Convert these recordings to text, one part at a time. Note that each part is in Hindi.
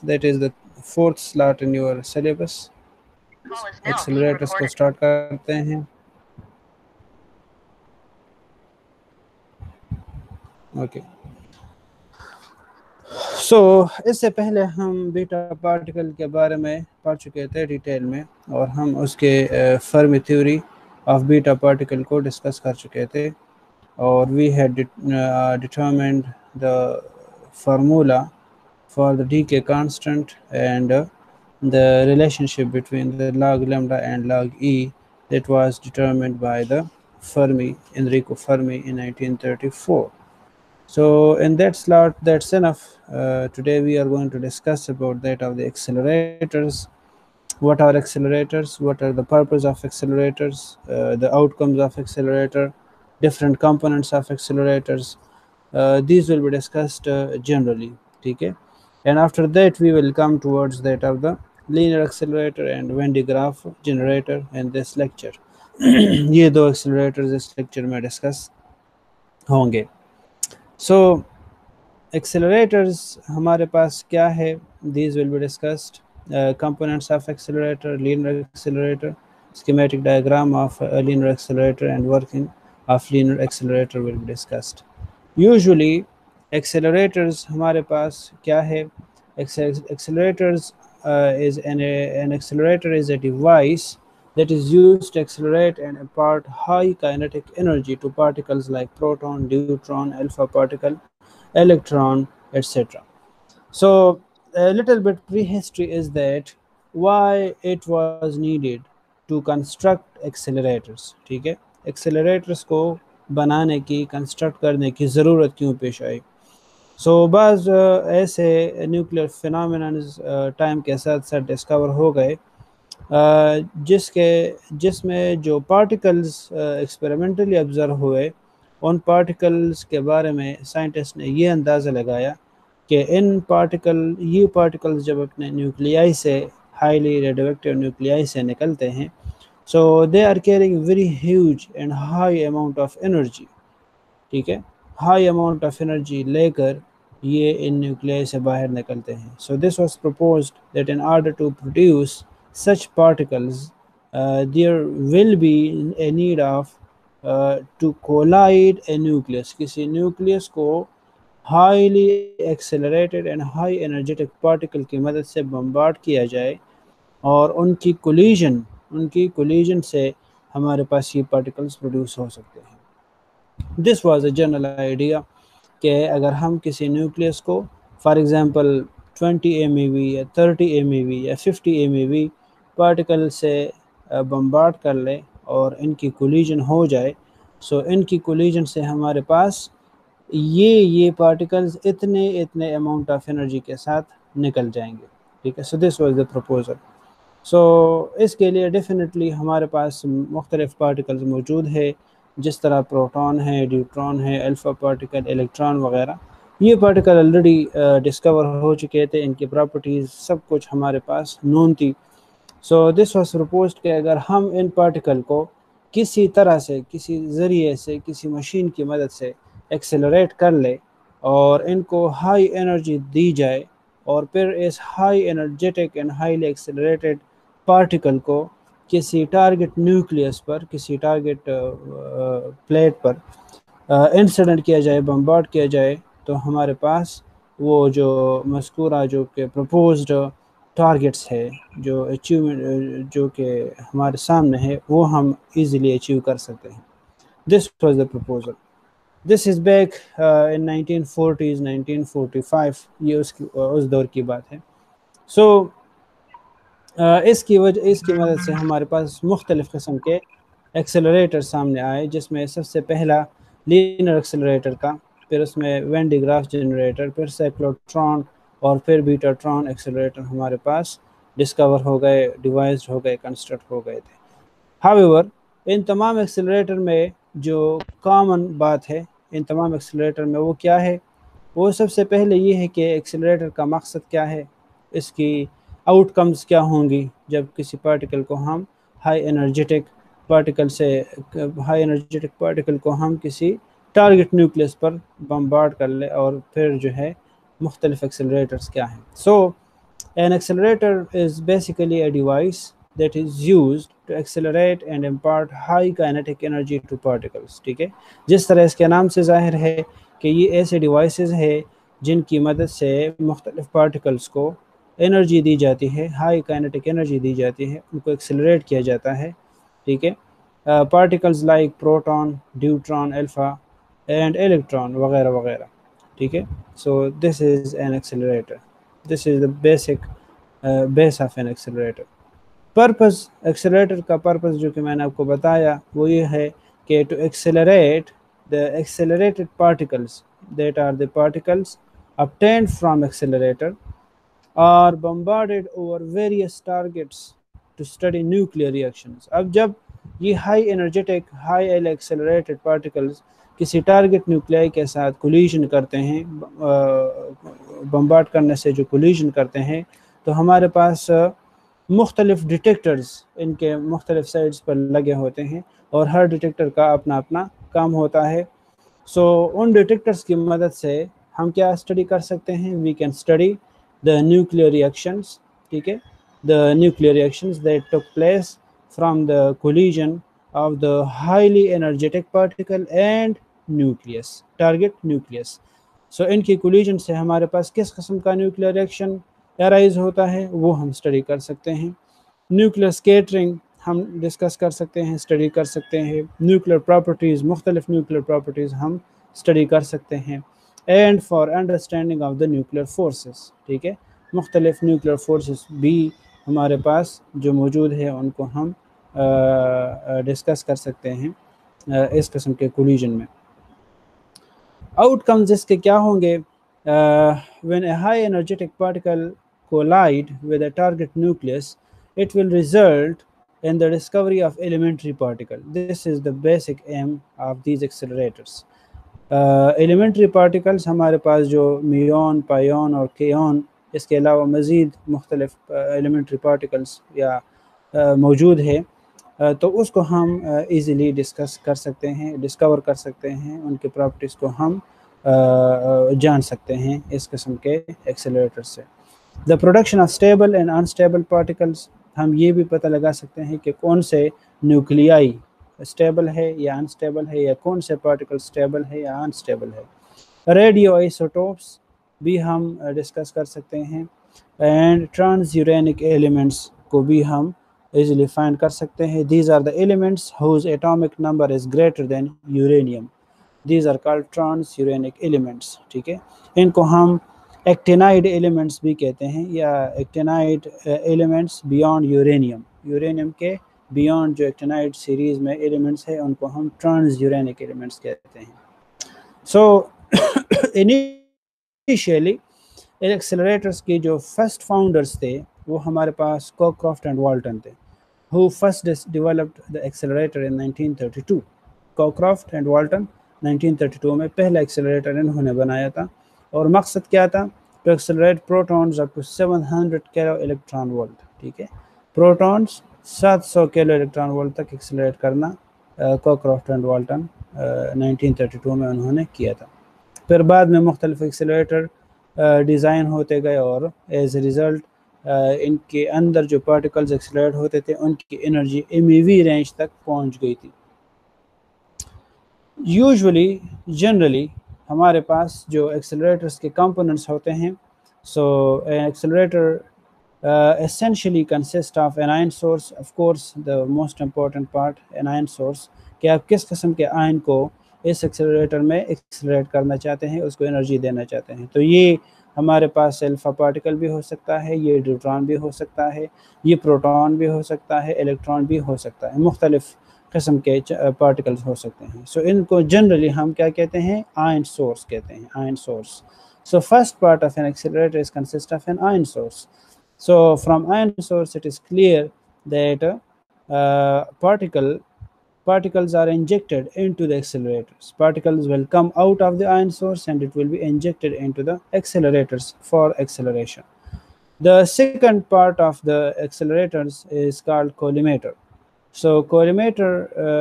that is the fourth slot in your syllabus. Accelerators को start करते हैं. Okay. So इससे पहले हम बीटा पार्टिकल के बारे में पढ़ चुके थे डिटेल में, और हम उसके Fermi theory of beta particle को डिस्कस कर चुके थे, और we had determined the formula for the decay constant and the relationship between the log lambda and log E that was determined by the Enrico Fermi in 1934. So in that slot, that's enough. Today we are going to discuss about that of the accelerators. What are accelerators? What are the purpose of accelerators? The outcomes of accelerator, different components of accelerators. These will be discussed generally. Okay, and after that we will come towards that of the linear accelerator and Venn diagram generator in this lecture. ये दो accelerators इस lecture में discuss होंगे. So accelerators हमारे पास क्या है? These will be discussed. Components of accelerator, linear accelerator, schematic diagram of a linear accelerator, and working of linear accelerator will be discussed. Usually accelerators हमारे पास क्या है? Accelerators is an accelerator is a device that is used to accelerate and impart high kinetic energy to particles like proton, neutron, alpha particle, electron, etc. So a little bit prehistory is that why it was needed to construct accelerators. ठीक है, accelerators को बनाने की, कंस्ट्रक्ट करने की ज़रूरत क्यों पेश आई? सो बाज़ ऐसे न्यूक्लियर फिनोमेनन्स टाइम के साथ साथ डिस्कवर हो गए जिसमें जो पार्टिकल्स एक्सपेरिमेंटली ऑब्जर्व हुए, उन पार्टिकल्स के बारे में साइंटिस्ट ने ये अंदाज़ा लगाया कि ये पार्टिकल्स जब अपने न्यूक्लियाई से, हाईली रेडियोएक्टिव न्यूक्लियाई से निकलते हैं, so they are carrying very huge and high amount of energy. ठीक है, हाई अमाउंट ऑफ एनर्जी लेकर ये इन न्यूक्लियाई से बाहर निकलते हैं. So this was proposed that in order to produce such particles there will be a need of to collide a nucleus. किसी न्यूक्लियस को highly accelerated and high energetic particle की मदद से बम्बार्ड किया जाए, और उनकी कोलिजन से हमारे पास ये पार्टिकल्स प्रोड्यूस हो सकते हैं. This was a general idea कि अगर हम किसी न्यूक्लियस को फॉर एग्जांपल 20 MeV या 30 MeV या 50 MeV पार्टिकल से बम्बार्ड कर ले और इनकी कोलिजन हो जाए, सो इनकी कोलिजन से हमारे पास ये पार्टिकल्स इतने अमाउंट ऑफ एनर्जी के साथ निकल जाएंगे. ठीक है, so this was the proposal. So इसके लिए डेफिनेटली हमारे पास मुख्तलिफ पार्टिकल्स मौजूद है, जिस तरह प्रोटॉन है, न्यूट्रॉन है, अल्फा पार्टिकल, इलेक्ट्रॉन वगैरह. ये पार्टिकल ऑलरेडी डिस्कवर हो चुके थे, इनकी प्रॉपर्टीज़ सब कुछ हमारे पास नोन थी. सो दिस वाज प्रपोज्ड कि अगर हम इन पार्टिकल को किसी तरह से, किसी ज़रिए से, किसी मशीन की मदद से एक्सेलरेट कर ले और इनको हाई एनर्जी दी जाए, और फिर इस high energetic and highly accelerated particle को किसी टारगेट न्यूक्लियस पर, किसी टारगेट प्लेट पर इंसिडेंट किया जाए, बम्बार्ड किया जाए, तो हमारे पास वो जो मज़कूरा जो कि प्रपोज्ड टारगेट्स है, जो अचीवमेंट जो कि हमारे सामने है, वो हम इजीली अचीव कर सकते हैं. This was the proposal. This is back in 1940s 1945. ये उस दौर की बात है. सो इसकी मदद से हमारे पास मुख्तलिफ़ किस्म के एक्सेलरेटर सामने आए, जिसमें सबसे पहला लीनियर एक्सेलरेटर था, फिर उसमें वेन डिग्राफ जनरेटर, फिर साइक्लोट्रॉन और फिर बीटाट्रॉन एक्सेलरेटर हमारे पास डिस्कवर हो गए, डिवाइस्ड हो गए, कंस्ट्रक्ट हो गए थे. हाउएवर इन तमाम एक्सेलरेटर में जो कॉमन बात है इन तमाम एक्सेलरेटर में वो क्या है? वो सबसे पहले ये है कि एक्सेलरेटर का मकसद क्या है, इसकी आउटकम्स क्या होंगी जब किसी पार्टिकल को हम हाई एनर्जेटिक पार्टिकल को हम किसी टारगेट न्यूक्लियस पर बम्बार्ड कर ले, और फिर जो है मुख्तलिफ एक्सेलरेटर्स क्या हैं. सो An accelerator is basically a device that is used to accelerate and impart high kinetic energy to particles. ठीक है, जिस तरह इसके नाम से जाहिर है कि ये ऐसे डिवाइसेस है जिनकी मदद से मुख्तलिफ पार्टिकल्स को एनर्जी दी जाती है, हाई काइनेटिक एनर्जी दी जाती है, उनको एक्सेलरेट किया जाता है। ठीक है, particles like proton, deuteron, alpha and electron वगैरह वगैरह। ठीक है, so this is an accelerator, this is the basic base of an accelerator. Purpose, accelerator का पर्पस जो कि मैंने आपको बताया वो ये है कि to accelerate the accelerated particles that are the particles obtained from accelerator are bombarded over various targets to study nuclear reactions। अब जब ये high energetic high accelerated particles किसी टारगेट न्यूक्लियाई के साथ कोलिजन करते हैं, बम्बार्ड करने से जो कोलिजन करते हैं, तो हमारे पास मुख्तलिफ डिटेक्टर्स इनके मुख्तलिफ साइड्स पर लगे होते हैं और हर डिटेक्टर का अपना अपना काम होता है। सो उन डिटेक्टर्स की मदद से हम क्या स्टडी कर सकते हैं? We can study the nuclear reactions. ठीक है, the nuclear reactions that took place from the collision of the highly energetic particle and nucleus, target nucleus। so इनकी कोलिजन से हमारे पास किस किस्म का न्यूक्लियर रिएक्शन अराइज होता है वो हम स्टडी कर सकते हैं। न्यूक्लियर स्कैटरिंग हम डिस्कस कर सकते हैं, स्टडी कर सकते हैं। न्यूक्लियर प्रॉपर्टीज़, मुख्तलिफ न्यूक्लियर प्रॉपर्टीज़ हम स्टडी कर सकते हैं। And for understanding of the nuclear forces. ठीक है, मुख्तलिफ न्यूक्लियर फोर्सेस भी हमारे पास जो मौजूद है उनको हम डिस्कस कर सकते हैं इस किस्म के कोलिजन में। आउटकम्स इसके क्या होंगे? When a high energetic particle collide with a target nucleus, it will result in the discovery of elementary particle. This is the basic aim of these accelerators. Elementary particles हमारे पास जो मियोन, पायोन और केयोन, इसके अलावा मज़ीद मुख्तलिफ elementary particles या मौजूद है, तो उसको हम इजीली डिस्कस कर सकते हैं, डिस्कवर कर सकते हैं, उनके प्रॉपर्टीज़ को हम जान सकते हैं इस किस्म के एक्सेलरेटर से। The production of stable and unstable particles, हम ये भी पता लगा सकते हैं कि कौन से न्यूक्लियाई स्टेबल है या अनस्टेबल है, या कौन से पार्टिकल स्टेबल है या अनस्टेबल है। रेडियो आइसोटोप्स भी हम डिस्कस कर सकते हैं, एंड ट्रांस यूरेनिक एलिमेंट्स को भी हम easily find कर सकते हैं। These are the elements whose atomic number is greater than uranium. These are called transuranic elements। ठीक है, इनको हम actinide elements भी कहते हैं, या actinide elements beyond uranium। Uranium के beyond जो actinide सीरीज में elements है उनको हम transuranic elements कहते हैं। So initially accelerators के जो first founders थे वो हमारे पास कोक्रॉफ्ट एंड वाल्टन थे, who first developed the accelerator in 1932। Cockcroft and Walton 1932 में पहला एक्सेलरेटर इन्होंने बनाया था, और मकसद क्या था? To accelerate protons up to 700 kilo electron volt. ठीक है, प्रोटॉन्स 700 किलो इलेक्ट्रॉन वोल्ट तक एक्सेलरेट करना कोक्रॉफ्ट एंड वाल्टन 1932 में उन्होंने किया था। फिर बाद में मुख्तलिफ एक्सेलरेटर डिज़ाइन होते गए, और एज ए रिज़ल्ट इनके अंदर जो पार्टिकल्स एक्सेलरेट होते थे उनकी एनर्जी MeV रेंज तक पहुंच गई थी। यूजुअली जनरली हमारे पास जो एक्सेलरेटर्स के कंपोनेंट्स होते हैं, सो accelerator essentially consist of an ion source, of course the most important part an ion source, कि आप किस किस्म के आयन को इस एक्सेलरेटर में एक्सेलरेट करना चाहते हैं, उसको एनर्जी देना चाहते हैं। तो ये हमारे पास अल्फा पार्टिकल भी हो सकता है, ये न्यूट्रॉन भी हो सकता है, ये प्रोटॉन भी हो सकता है, इलेक्ट्रॉन भी हो सकता है, मुख्तलिफ किस्म के पार्टिकल्स हो सकते हैं। सो इनको जनरली हम क्या कहते हैं? आयन सोर्स कहते हैं, ion source. So first part of an accelerator is consist of an ion source. So from ion source it is clear that particles are injected into the accelerators. Particles will come out of the ion source and it will be injected into the accelerators for acceleration. The second part of the accelerators is called collimator. So collimator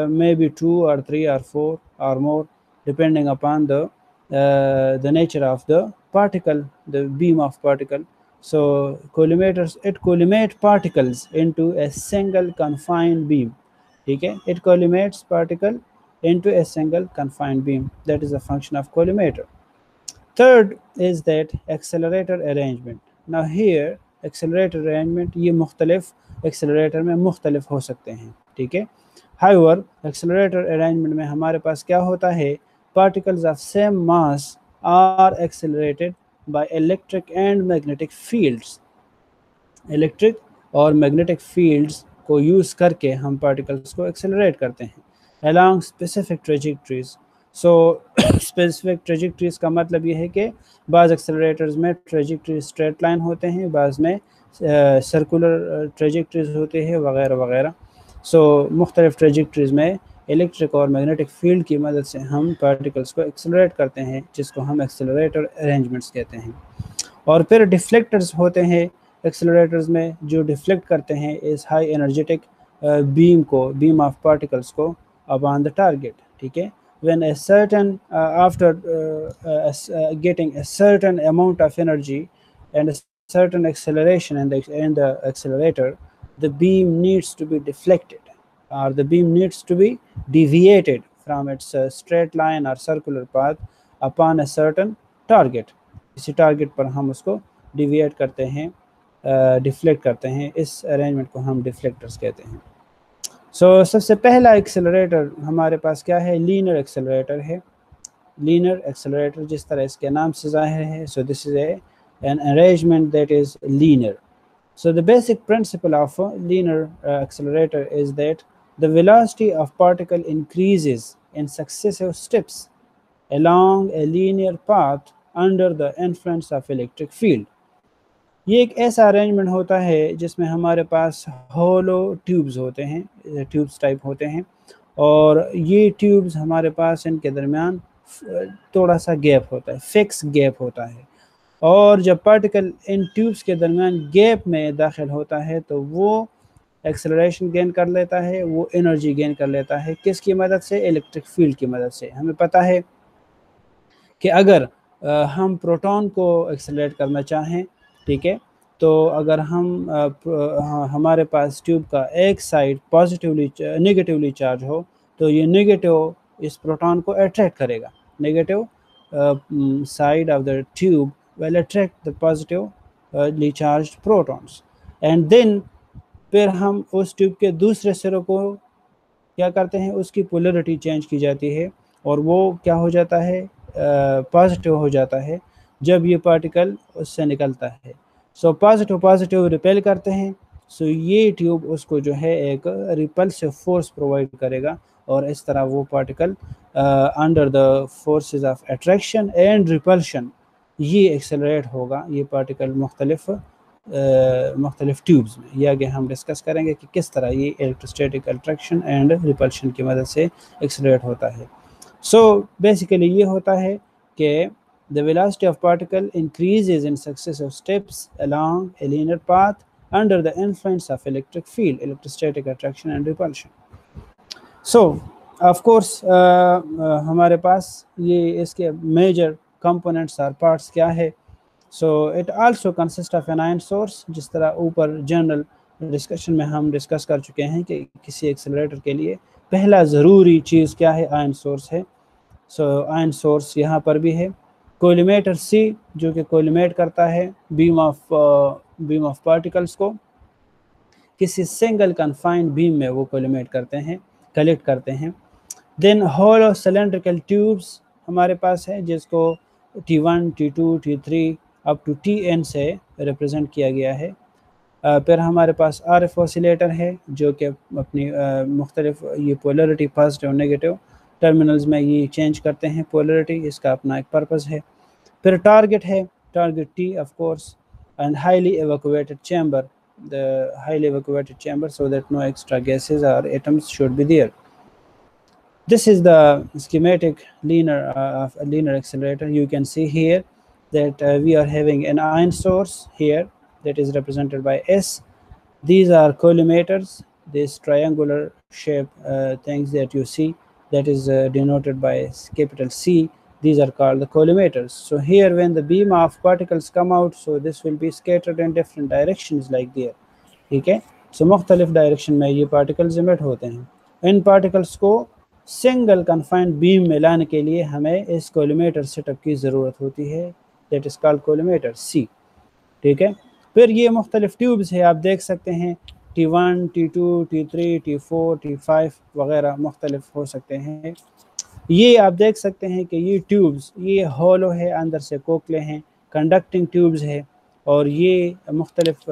may be 2 or 3 or 4 or more depending upon the nature of the particle, the beam of particle. So collimators, it collimate particles into a single confined beam. ठीक है, it collimates particle into a single confined beam. That is a function of collimator. Third is that accelerator arrangement. Now here accelerator arrangement ये मुख्तलिफ accelerator में मुख्तलिफ हो सकते हैं, ठीक है. However, accelerator arrangement में हमारे पास क्या होता है, particles of same mass are accelerated by electric and magnetic fields. Electric और मैग्नेटिक फील्ड्स को यूज़ करके हम पार्टिकल्स को एक्सेलरेट करते हैं along specific trajectories. So specific trajectories का मतलब ये है कि बाज़ एक्सेलरेटर्स में ट्रेजेक्टरी स्ट्रेट लाइन होते हैं, बाज़ में सर्कुलर ट्रेजेक्टरीज होते हैं वगैरह वगैरह. सो मुख्तलिफ ट्रेजेक्टरीज में इलेक्ट्रिक और मैग्नेटिक फील्ड की मदद से हम पार्टिकल्स को एक्सेलरेट करते हैं, जिसको हम एक्सेलरेटर अरेंजमेंट्स कहते हैं. और फिर डिफ्लेक्टर्स होते हैं एक्सेलरेटर्स में, जो डिफ्लेक्ट करते हैं इस high energetic beam of particles को अपॉन द टारगेट. ठीक है, when a certain after getting a certain amount of energy and a certain acceleration in the accelerator, the beam needs to be deflected, or the beam needs to be deviated from its straight line or circular path upon a certain target. इसी टारगेट पर हम उसको डिविएट करते हैं, डिफ्लेक्ट करते हैं. इस अरेंजमेंट को हम डिफ्लेक्टर्स कहते हैं. सो सबसे पहला एक्सेलरेटर हमारे पास क्या है, लीनियर एक्सेलरेटर है. लीनियर एक्सेलरेटर जिस तरह इसके नाम से ज़ाहिर है, so this is an arrangement that is linear. So the basic principle of linear accelerator is that the velocity of particle increases in successive steps along a linear path under the influence of electric field. ये एक ऐसा अरेंजमेंट होता है जिसमें हमारे पास होलो ट्यूब्स होते हैं, ट्यूब्स टाइप होते हैं, और ये ट्यूब्स हमारे पास इनके दरमियान थोड़ा सा गैप होता है, फिक्स गैप होता है. और जब पार्टिकल इन ट्यूब्स के दरमियान गैप में दाखिल होता है तो वो एक्सेलरेशन गेन कर लेता है, वो एनर्जी गेन कर लेता है. किसकी मदद से, इलेक्ट्रिक फील्ड की मदद से. हमें पता है कि अगर हम प्रोटॉन को एक्सेलरेट करना चाहें, ठीक है, तो अगर हम हमारे पास ट्यूब का एक साइड नेगेटिवली चार्ज हो तो ये नेगेटिव इस प्रोटॉन को अट्रैक्ट करेगा. Negative side of the tube will attract the positively charged protons. And then फिर हम उस ट्यूब के दूसरे सिरे को क्या करते हैं, उसकी पोलरिटी चेंज की जाती है और वो क्या हो जाता है, पॉजिटिव हो जाता है जब ये पार्टिकल उससे निकलता है. सो पॉजिटिव रिपेल करते हैं. सो ये ट्यूब उसको जो है एक रिपल्सिव फोर्स प्रोवाइड करेगा और इस तरह वो particle under the forces of attraction and repulsion ये एक्सेलरेट होगा. ये पार्टिकल मुख्तलिफ ट्यूब्स में. ये आगे हम डिस्कस करेंगे कि किस तरह ये इलेक्ट्रोस्टैटिक अट्रैक्शन एंड रिपल्शन की मदद से एक्सेलरेट होता है. सो बेसिकली ये होता है कि the velocity of particle increases in successive steps along a linear path under the influence of electric field, electrostatic attraction and repulsion. So of course हमारे पास ये इसके major components और parts क्या है. So it also consists of an ion source. जिस तरह ऊपर जनरल डिस्कशन में हम डिस्कस कर चुके हैं कि किसी एक्सेलरेटर के लिए पहला ज़रूरी चीज़ क्या है, आयन सोर्स है. सो आयन सोर्स यहाँ पर भी है. कोलिमेटर सी जो कि कोलिमेट करता है बीम ऑफ पार्टिकल्स को किसी सिंगल कन्फाइंड बीम में वो कोलिमेट करते हैं, कलेक्ट करते हैं. देन होलो सिलेंड्रिकल ट्यूब्स हमारे पास है जिसको T1, T2, T3 up to Tn से रिप्रेजेंट किया गया है. फिर हमारे पास RF ऑसिलेटर है जो कि अपनी मुख्तलिफ ये पोलरिटी पॉजिटिव और नेगेटिव टर्मिनल्स में ये चेंज करते हैं पोलरिटी. इसका अपना एक पर्पस है. फिर टारगेट है, target T of course, and highly evacuated chamber, the highly evacuated chamber so that no extra gases और atoms should be there. This is the schematic linear accelerator. You can see here that we are having an ion source here that is represented by S. These are collimators, this triangular shape things that you see, that is denoted by capital C. these are called the collimators. So here when the beam of particles come out, so this will be scattered in different directions like there, ठीक है। so मुख्तलिफ डायरेक्शन में ये पार्टिकल्स इमिट होते हैं। इन पार्टिकल्स को सिंगल कन्फाइंड बीम में लाने के लिए हमें इस कोलिमेटर सेटअप की ज़रूरत होती है, दैट इज़ कॉल्ड कोलिमेटर सी, ठीक है। फिर ये मुख्तलिफ ट्यूब्स है, आप देख सकते हैं T1, T2, T3, T4, T5 वगैरह मुख्तलिफ हो सकते हैं। ये आप देख सकते हैं कि ये ट्यूब्स ये हॉलो है, अंदर से कोकले हैं, कंडक्टिंग ट्यूब्स है और ये मुख्तलिफ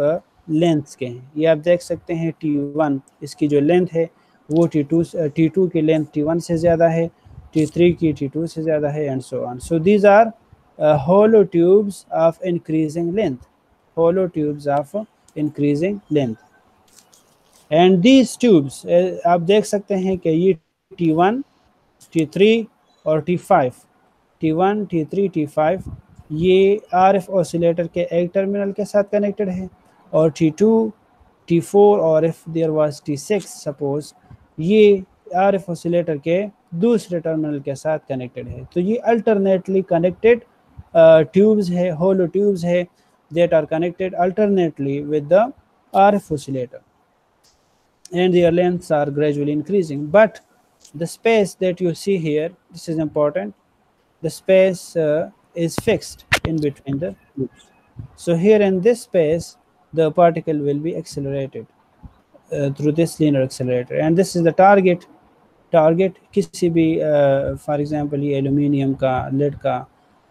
लेंथ्स के हैं। ये आप देख सकते हैं T1 इसकी जो लेंथ है वो T2 की लेंथ T1 से ज़्यादा है, T3 की T2 से ज़्यादा है and so on. So these are hollow tubes of increasing length, hollow tubes of increasing length, and these tubes आप देख सकते हैं कि ये T1, T3 और T5, T1, T3, T5 ये RF ऑसिलेटर के एक टर्मिनल के साथ कनेक्टेड है और T2, T4 और if there was T6 suppose ये RF ऑसिलेटर के दूसरे टर्मिनल के साथ कनेक्टेड है। तो ये अल्टरनेटली कनेक्टेड ट्यूब्स है, होलो ट्यूब्स है that are connected alternately with the RF oscillator and their lengths are gradually increasing, but the space that you see here, this is important, the space is fixed in between the tubes. So here in this space the particle will be accelerated through this linear accelerator, and this is the target किसी भी फॉर एग्जांपल ये एल्यूमिनियम का, लेड का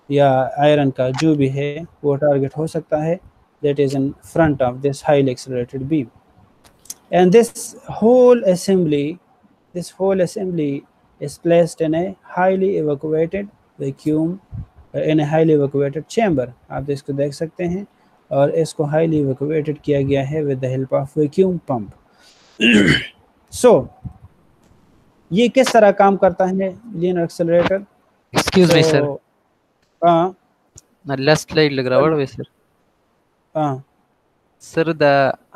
या आयरन का जो भी है वो टारगेट हो सकता है, that is in front of this highly accelerated beam. And this whole assembly is placed in a highly evacuated vacuum, in a highly evacuated chamber. आप इसको देख सकते हैं और इसको highly evacuated किया गया है with the help of vacuum pump. So ये किस तरह काम करता है linear accelerator? Excuse me sir. हाँ last slide लग रहा है sir. हाँ sir the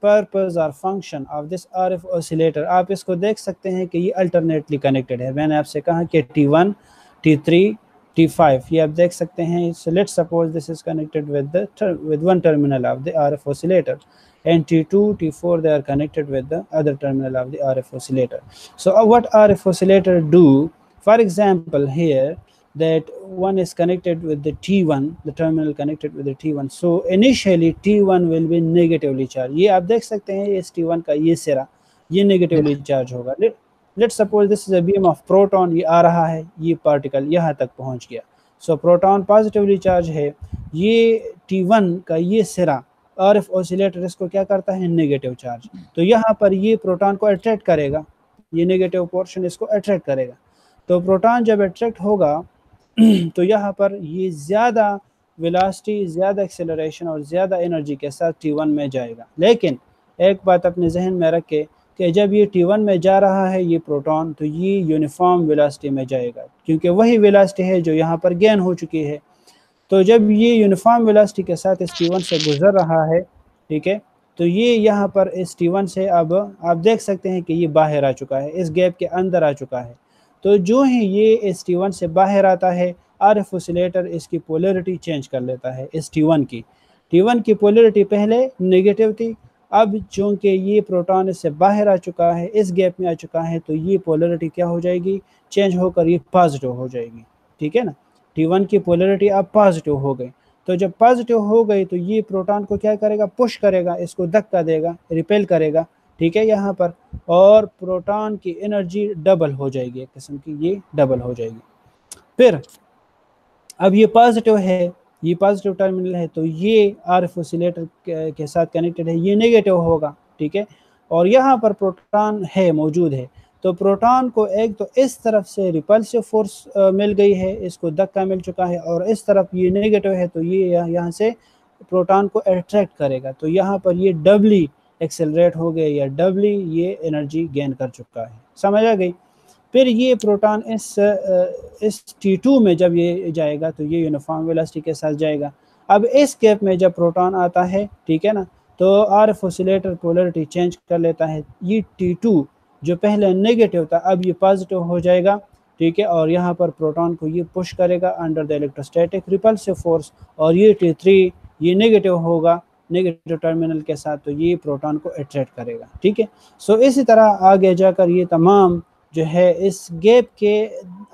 purpose or function of this RF oscillator आप इसको देख सकते हैं कि ये alternately connected है। मैंने आपसे कहा कि T1, T3, T5 ये आप देख सकते हैं। So let's suppose this is connected with one terminal of the RF oscillator, and T2, T4 they are connected with the other terminal of the RF oscillator. So what RF oscillator do, for example here that one is connected with the T1, the terminal connected with the T1, so initially T1 will be negatively charged. ये आप देख सकते हैं इस T1 का ये सिरा ये negatively charge होगा। Let's suppose this is a beam of proton, ये आ रहा है, ये पार्टिकल यहाँ तक पहुँच गया, so proton positively charge है, ये T1 का ये सिरा RF ऑसिलेटर इसको क्या करता है, नेगेटिव चार्ज। तो यहाँ पर ये प्रोटॉन को अट्रैक्ट करेगा, ये नेगेटिव पोर्शन इसको अट्रैक्ट करेगा। तो प्रोटॉन जब अट्रैक्ट होगा तो यहाँ पर ये ज़्यादा वेलोसिटी, ज़्यादा एक्सेलरेशन और ज़्यादा एनर्जी के साथ T1 में जाएगा। लेकिन एक बात अपने जहन में रखें कि जब ये T1 में जा रहा है ये प्रोटॉन, तो ये यूनिफॉर्म वेलोसिटी में जाएगा, क्योंकि वही वेलोसिटी है जो यहाँ पर गेन हो चुकी है। तो जब ये यूनिफॉर्म वेलोसिटी के साथ इस T1 से गुजर रहा है, ठीक है, तो ये यहाँ पर इस T1 से अब आप देख सकते हैं कि ये बाहर आ चुका है, इस गैप के अंदर आ चुका है। तो जो ही ये इस T1 से बाहर आता है, RF ऑसिलेटर इसकी पोलैरिटी चेंज कर लेता है। इस T1 की पोलैरिटी पहले नेगेटिव थी, अब चूँकि ये प्रोटॉन इससे बाहर आ चुका है, इस गैप में आ चुका है, तो ये पोलैरिटी क्या हो जाएगी, चेंज होकर ये पॉजिटिव हो जाएगी, ठीक है ना। T1 की पोलैरिटी अब पॉजिटिव हो गई, तो जब पॉजिटिव हो गई तो ये प्रोटॉन को क्या करेगा, पुश करेगा, इसको धक्का देगा, रिपेल करेगा, ठीक है यहाँ पर, और प्रोटॉन की एनर्जी डबल हो जाएगी, एक किस्म की ये डबल हो जाएगी। फिर अब ये पॉजिटिव है, ये पॉजिटिव टर्मिनल है, तो ये RF ऑसिलेटर के साथ कनेक्टेड है, ये नेगेटिव होगा, ठीक है। और यहाँ पर प्रोटॉन है, मौजूद है, तो प्रोटॉन को एक तो इस तरफ से रिपल्सिव फोर्स मिल गई है, इसको धक्का मिल चुका है, और इस तरफ ये नेगेटिव है, तो ये यहाँ से प्रोटॉन को अट्रैक्ट करेगा, तो यहाँ पर ये डबली एक्सेलरेट हो गया या डबली ये एनर्जी गेन कर चुका है, समझ आ गई। फिर ये प्रोटॉन इस T2 में जब ये जाएगा तो ये यूनिफॉर्म वेलोसिटी के साथ जाएगा। अब इस गैप में जब प्रोटॉन आता है, ठीक है ना, तो RF ऑसिलेटर पोलरिटी चेंज कर लेता है। ये T2 जो पहले नेगेटिव था अब ये पॉजिटिव हो जाएगा, ठीक है, और यहाँ पर प्रोटॉन को ये पुश करेगा under the electrostatic repulsive force, और ये T3 ये नेगेटिव होगा नेगेटिव टर्मिनल के साथ, तो ये प्रोटॉन को अट्रैक्ट करेगा, ठीक है। सो इसी तरह आगे जाकर ये तमाम जो है इस गैप के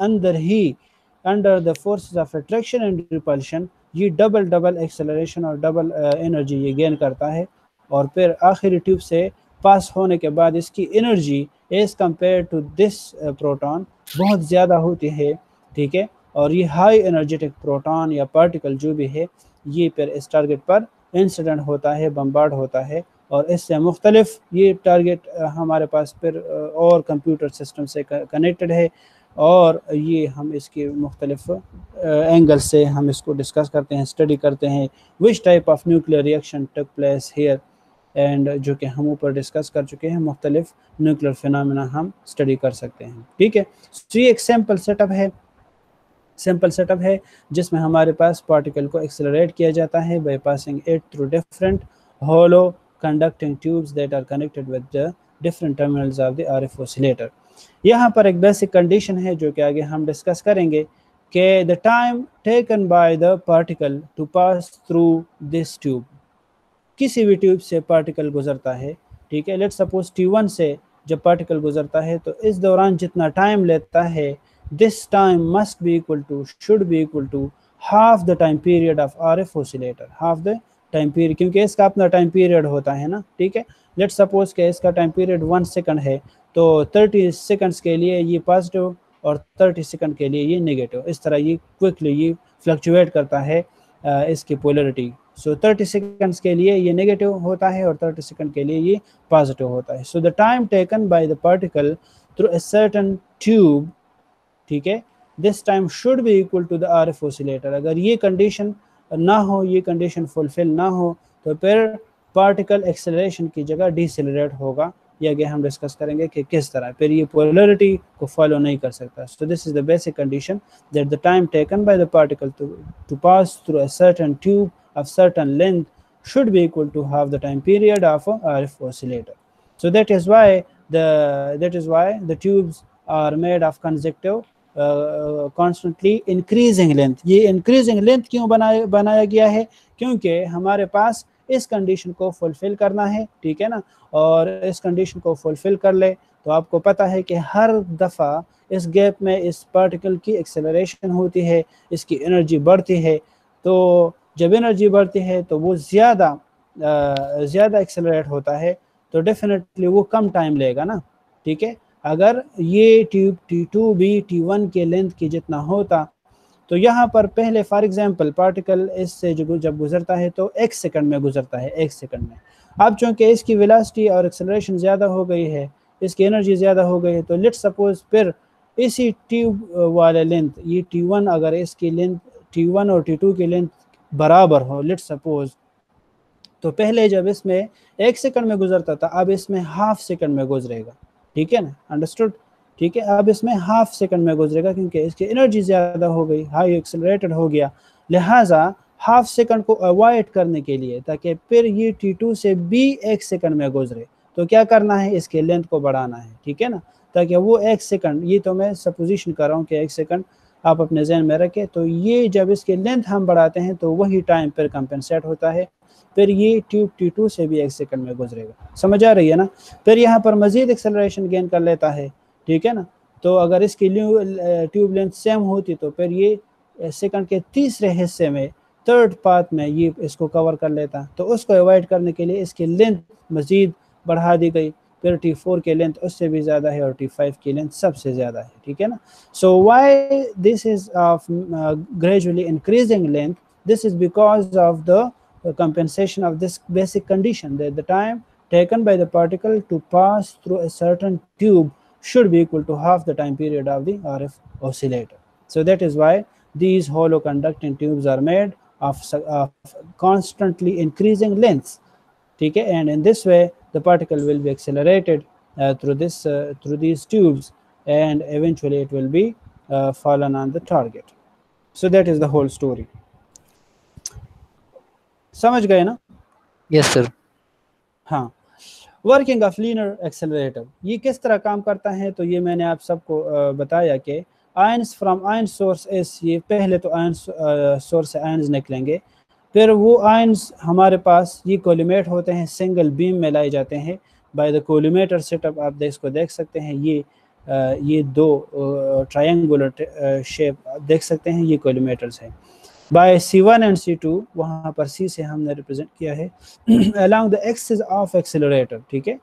अंदर ही under the forces of attraction and repulsion ये डबल डबल एक्सेलरेशन और डबल एनर्जी ये गेन करता है, और फिर आखिरी ट्यूब से पास होने के बाद इसकी energy as compare to this proton बहुत ज़्यादा होती है, ठीक है, और ये हाई एनर्जेटिक प्रोटॉन या पार्टिकल जो भी है ये फिर इस टारगेट पर इंसिडेंट होता है, बम्बार्ड होता है, और इससे मुख्तलिफ ये टारगेट हमारे पास फिर और कंप्यूटर सिस्टम से कनेक्टेड है, और ये हम इसके मुख्तलिफ एंगल से हम इसको डिस्कस करते हैं, स्टडी करते हैं which type of nuclear reaction टक प्लेस हेयर, एंड जो कि हम ऊपर डिस्कस कर चुके हैं, मुख्तलिफ न्यूक्लियर फिनोमेना हम स्टडी कर सकते हैं, ठीक है। तो ये एक सैम्पल सेटअप है जिसमें हमारे पास पार्टिकल को एक्सेलरेट किया जाता है by passing it through different hollow conducting tubes that are connected with the different terminals of the RF oscillator. यहाँ पर एक बेसिक कंडीशन है जो कि आगे हम डिस्कस करेंगे कि the time taken by the particle to pass through this tube, किसी भी ट्यूब से पार्टिकल गुजरता है, ठीक है, लेट्स सपोज T1 से जब पार्टिकल गुजरता है तो इस दौरान जितना टाइम लेता है this time must be equal to should be equal to half the time period of RF oscillator, half the time period, क्योंकि इसका अपना टाइम पीरियड होता है ना, ठीक है। लेट्स सपोज कि इसका टाइम पीरियड 1 सेकंड है, तो 30 सेकंड्स के लिए ये पॉजिटिव और 30 सेकंड के लिए ये नेगेटिव, इस तरह ये क्विकली ये फ्लक्चुएट करता है इसकी पोलरिटी। सो 30 सेकंड्स के लिए ये नेगेटिव होता है और 30 सेकंड के लिए ये पॉजिटिव होता है। So the time taken by the particle through a certain tube, ठीक है, this time should be equal to the RF oscillator. अगर ये कंडीशन ना हो, ये कंडीशन फुलफिल ना हो, तो फिर पार्टिकल एक्सेलरेशन की जगह डिसेलरेट होगा। ये आगे हम डिस्कस करेंगे कि किस तरह, फिर ये पोलरिटी को फॉलो नहीं कर सकता। So this is the basic condition that the time taken by the particle to pass through a certain tube of certain length should be equal to half the time period of a RF oscillator. So that is why the tubes are made of consecutive constantly increasing length. ये increasing length क्यों बनाया गया है? क्योंकि हमारे पास इस कंडीशन को फुलफिल करना है, ठीक है ना, और इस कंडीशन को फुलफिल कर ले तो आपको पता है कि हर दफ़ा इस गैप में इस पार्टिकल की एक्सेलरेशन होती है, इसकी एनर्जी बढ़ती है, तो जब एनर्जी बढ़ती है तो वो ज़्यादा एक्सेलरेट होता है, तो डेफिनेटली वो कम टाइम लेगा ना, ठीक है। अगर ये ट्यूब T2 भी T1 के लेंथ की जितना होता, तो यहाँ पर पहले फॉर एग्जांपल पार्टिकल इससे जब गुजरता है तो 1 सेकंड में गुजरता है, 1 सेकंड में। अब चूँकि इसकी वेलोसिटी और एक्सेलरेशन ज़्यादा हो गई है, इसकी एनर्जी ज़्यादा हो गई है, तो लेट्स सपोज फिर इसी ट्यूब वाले लेंथ ये T1, अगर इसकी लेंथ T1 और T2 की लेंथ बराबर हो लेट्स सपोज, तो पहले जब इसमें 1 सेकंड में गुजरता था, अब इसमें हाफ सेकंड में गुजरेगा, ठीक है ना, अंडरस्टूड, ठीक है। अब इसमें हाफ सेकंड में गुजरेगा क्योंकि इसकी एनर्जी ज़्यादा हो गई, हाई एक्सेलरेटेड हो गया, लिहाजा हाफ सेकंड को अवॉइड करने के लिए ताकि फिर ये T2 से भी 1 सेकंड में गुजरे, तो क्या करना है, इसके लेंथ को बढ़ाना है, ठीक है ना, ताकि वो 1 सेकंड, ये तो मैं सपोजिशन कर रहा हूँ कि 1 सेकंड आप अपने जहन में रखें, तो ये जब इसके लेंथ हम बढ़ाते हैं तो वही टाइम फिर कंपेंसेट होता है, फिर ये ट्यूब T2 से भी 1 सेकंड में गुजरेगा। समझ आ रही है ना। फिर यहाँ पर मजीद एक्सेलरेशन गेन कर लेता है, ठीक है ना, तो अगर इसकी ट्यूब लेंथ सेम होती तो फिर ये सेकंड के तीसरे हिस्से में, थर्ड पार्ट में ये इसको कवर कर लेता, तो उसको अवॉइड करने के लिए इसकी लेंथ मजीद बढ़ा दी गई, फिर T4 की लेंथ उससे भी ज़्यादा है और T5 की लेंथ सबसे ज़्यादा है, ठीक है ना। So why this is of gradually increasing length, this is because of the compensation of this basic condition that the time taken by the particle to pass through a certain tube should be equal to half the time period of the RF oscillator. So that is why these hollow conducting tubes are made of constantly increasing lengths, okay, and in this way the particle will be accelerated through these tubes, and eventually it will be fallen on the target. So that is the whole story. समझ गए ना? Yes sir. हाँ, वर्किंग ऑफ लीनियर एक्सेलरेटर, ये किस तरह काम करता है? तो ये मैंने आप सबको बताया कि ions from ion source S, ये पहले तो आयन सोर्स से आयंस निकलेंगे, फिर वो आयंस हमारे पास ये कोलिमेट होते हैं, सिंगल बीम में लाए जाते हैं बाय द कोलिमेटर सेटअप। आप इसको देख सकते हैं, ये दो ट्रायंगुलर शेप देख सकते हैं, ये कोलिमेटर्स हैं। बाय C1 एंड C2, वहाँ पर C से हमने रिप्रेजेंट किया है along the axis of accelerator, ठीक है।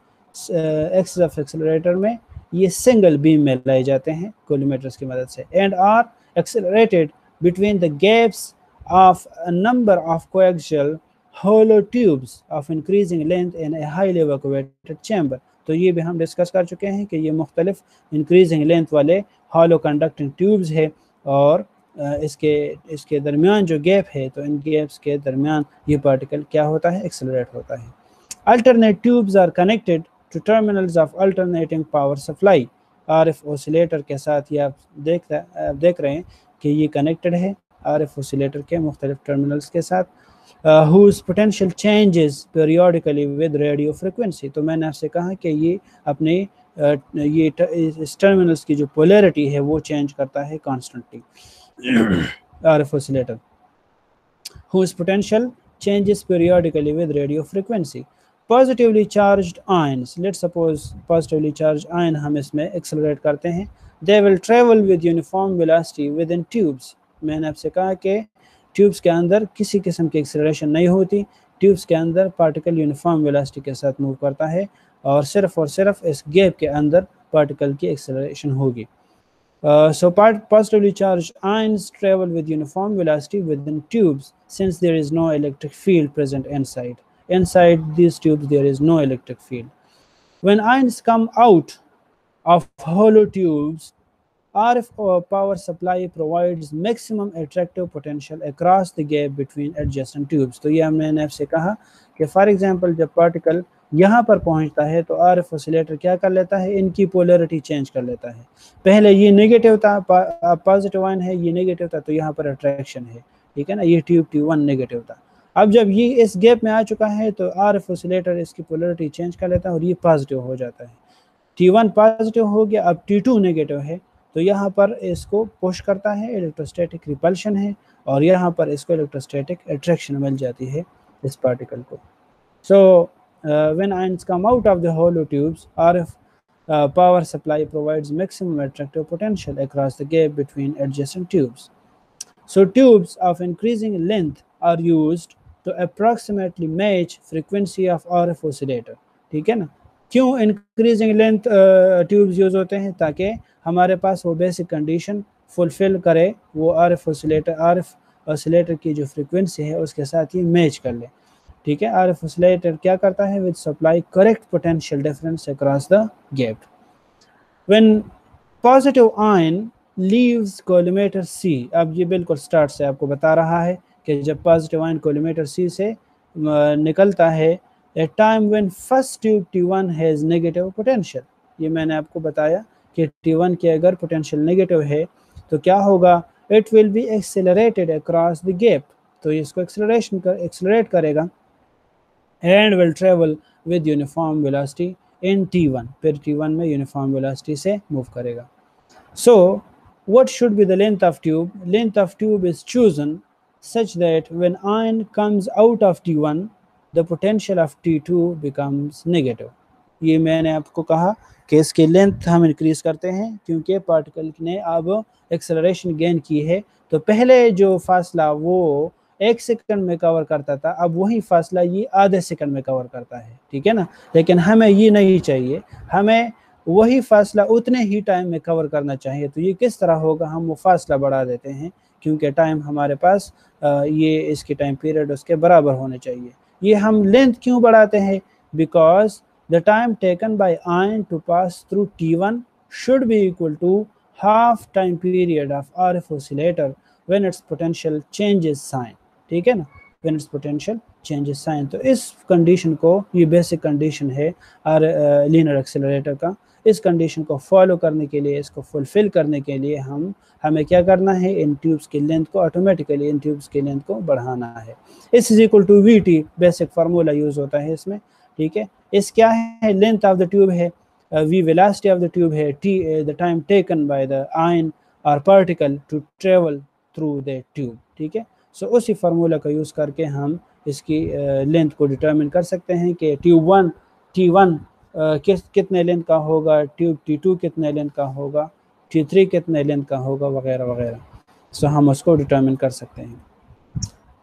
एक्सिस ऑफ एक्सेलरेटर में ये सिंगल बीम में लाए जाते हैं कोलिमेटर्स की मदद से, and are accelerated between the gaps of a number of coaxial hollow tubes of increasing length in a highly vacuated chamber। तो ये भी हम डिस्कस कर चुके हैं कि ये मुख्तलिफ इंक्रीजिंग लेंथ वाले हॉलो कंडक्टिंग ट्यूब्स है, और इसके दरमियान जो गैप है, तो इन गैप्स के दरमियान ये पार्टिकल क्या होता है? एक्सेलरेट होता है। Alternate tubes are connected to terminals of alternating power supply. RF oscillator के साथ ये आप देख रहे हैं कि ये कनेक्टेड है RF ऑसिलेटर के मुख्तलिफ टर्मिनल्स के साथ, whose potential changes periodically with radio frequency। तो मैंने आपसे कहा कि ये अपने ये इस टर्मिनल्स की जो पोलैरिटी है वो चेंज करता है constantly, RF oscillator, whose potential changes periodically with radio frequency। Positively charged ions, let's suppose positively charged ion हम इसमें एक्सेलरेट करते हैं, they will travel with uniform velocity within tubes। मैंने आपसे कहा कि ट्यूब्स के अंदर किसी किस्म की एक्सेलरेशन नहीं होती, ट्यूब्स के अंदर पार्टिकल यूनिफॉर्म वेलोसिटी के साथ मूव करता है, और सिर्फ इस गैप के अंदर पार्टिकल की एक्सेलरेशन होगी। So positively charged ions travel with uniform velocity within tubes since there is no electric field present inside. Inside these tubes there is no electric field. When ions come out of hollow tubes, RF power supply provides maximum attractive potential across the gap between adjacent tubes। तो ये मैंने आपसे कहा कि फॉर एग्जांपल जब पार्टिकल यहाँ पर पहुँचता है तो RF ऑसिलेटर क्या कर लेता है? इनकी पोलैरिटी चेंज कर लेता है। पहले ये नेगेटिव था, पॉजिटिव आयन है, ये नेगेटिव था, तो यहाँ पर अट्रैक्शन है, ठीक है ना, ये ट्यूब T1 नेगेटिव था। अब जब ये इस गैप में आ चुका है तो RF ऑसिलेटर इसकी पोलैरिटी चेंज कर लेता है और ये पॉजिटिव हो जाता है। T1 पॉजिटिव हो गया, अब T2 नेगेटिव है, तो यहाँ पर इसको पुश करता है, इलेक्ट्रोस्टैटिक रिपल्शन है, और यहाँ पर इसको इलेक्ट्रोस्टैटिक अट्रैक्शन मिल जाती है इस पार्टिकल को। So when ions come out of the hollow tubes, RF power supply provides maximum attractive potential across the gap between adjacent tubes. So tubes of increasing length are used to approximately match frequency of RF oscillator, ठीक है ना। क्यों इंक्रीजिंग लेंथ ट्यूब्स यूज होते हैं? ताकि हमारे पास वो बेसिक कंडीशन फुलफिल करे, वो RF ऑसिलेटर की जो फ्रीक्वेंसी है उसके साथ ही मैच कर ले, ठीक है। RF ऑसिलेटर क्या करता है? With supply correct potential difference across the gap. When positive ion leaves collimator C, अब ये बिल्कुल स्टार्ट से आपको बता रहा है कि जब पॉजिटिव आयन कोलिमेटर C से निकलता है, at time when first tube T1 has negative potential, ये मैंने आपको बताया कि T1 की अगर पोटेंशियल नेगेटिव है तो क्या होगा? It will be accelerated across the gap, तो इसको एक्सेलरेट करेगा, and will travel with uniform velocity in T1, फिर T1 में यूनिफॉर्म वेलोसिटी से मूव करेगा। So what should be the length of tube? Length of tube is chosen such that when ion comes out of T1, the potential of T2 becomes negative। ये मैंने आपको कहा कि इसकी लेंथ हम इंक्रीज करते हैं क्योंकि पार्टिकल ने अब एक्सेलरेशन गेन की है। तो पहले जो फासला वो 1 सेकंड में कवर करता था, अब वही फासला ये आधे सेकंड में कवर करता है, ठीक है ना। लेकिन हमें ये नहीं चाहिए, हमें वही फासला उतने ही टाइम में कवर करना चाहिए। तो ये किस तरह होगा? हम वो फासला बढ़ा देते हैं क्योंकि टाइम हमारे पास ये इसके टाइम पीरियड उसके बराबर होने चाहिए। ये हम लेंथ क्यों बढ़ाते हैं? Because the time taken by ion to pass through T1 should be equal to half time period of RF oscillator when its potential changes sign, ठीक है ना, when its potential changes sign. तो इस कंडीशन को, ये बेसिक कंडीशन है लीनियर एक्सेलरेटर का, इस कंडीशन को फॉलो करने के लिए, इसको फुलफिल करने के लिए हमें क्या करना है? इन ट्यूब्स की लेंथ को ऑटोमेटिकली इन ट्यूब्स की लेंथ को बढ़ाना है। S is equal to VT basic formula use होता है इसमें, ठीक है। इस क्या है, लेंथ ऑफ द ट्यूब है, v velocity of the tube है, t the time taken by the ion और particle to travel through the tube, ठीक है। सो उसी फार्मूला का यूज़ करके हम इसकी लेंथ को डिटरमिन कर सकते हैं कि ट्यूब वन T1 कितने लेंथ का होगा, ट्यूब T2 कितने लेंथ का होगा, T3 कितने लेंथ का होगा, वगैरह वगैरह। सो हम उसको डिटरमिन कर सकते हैं।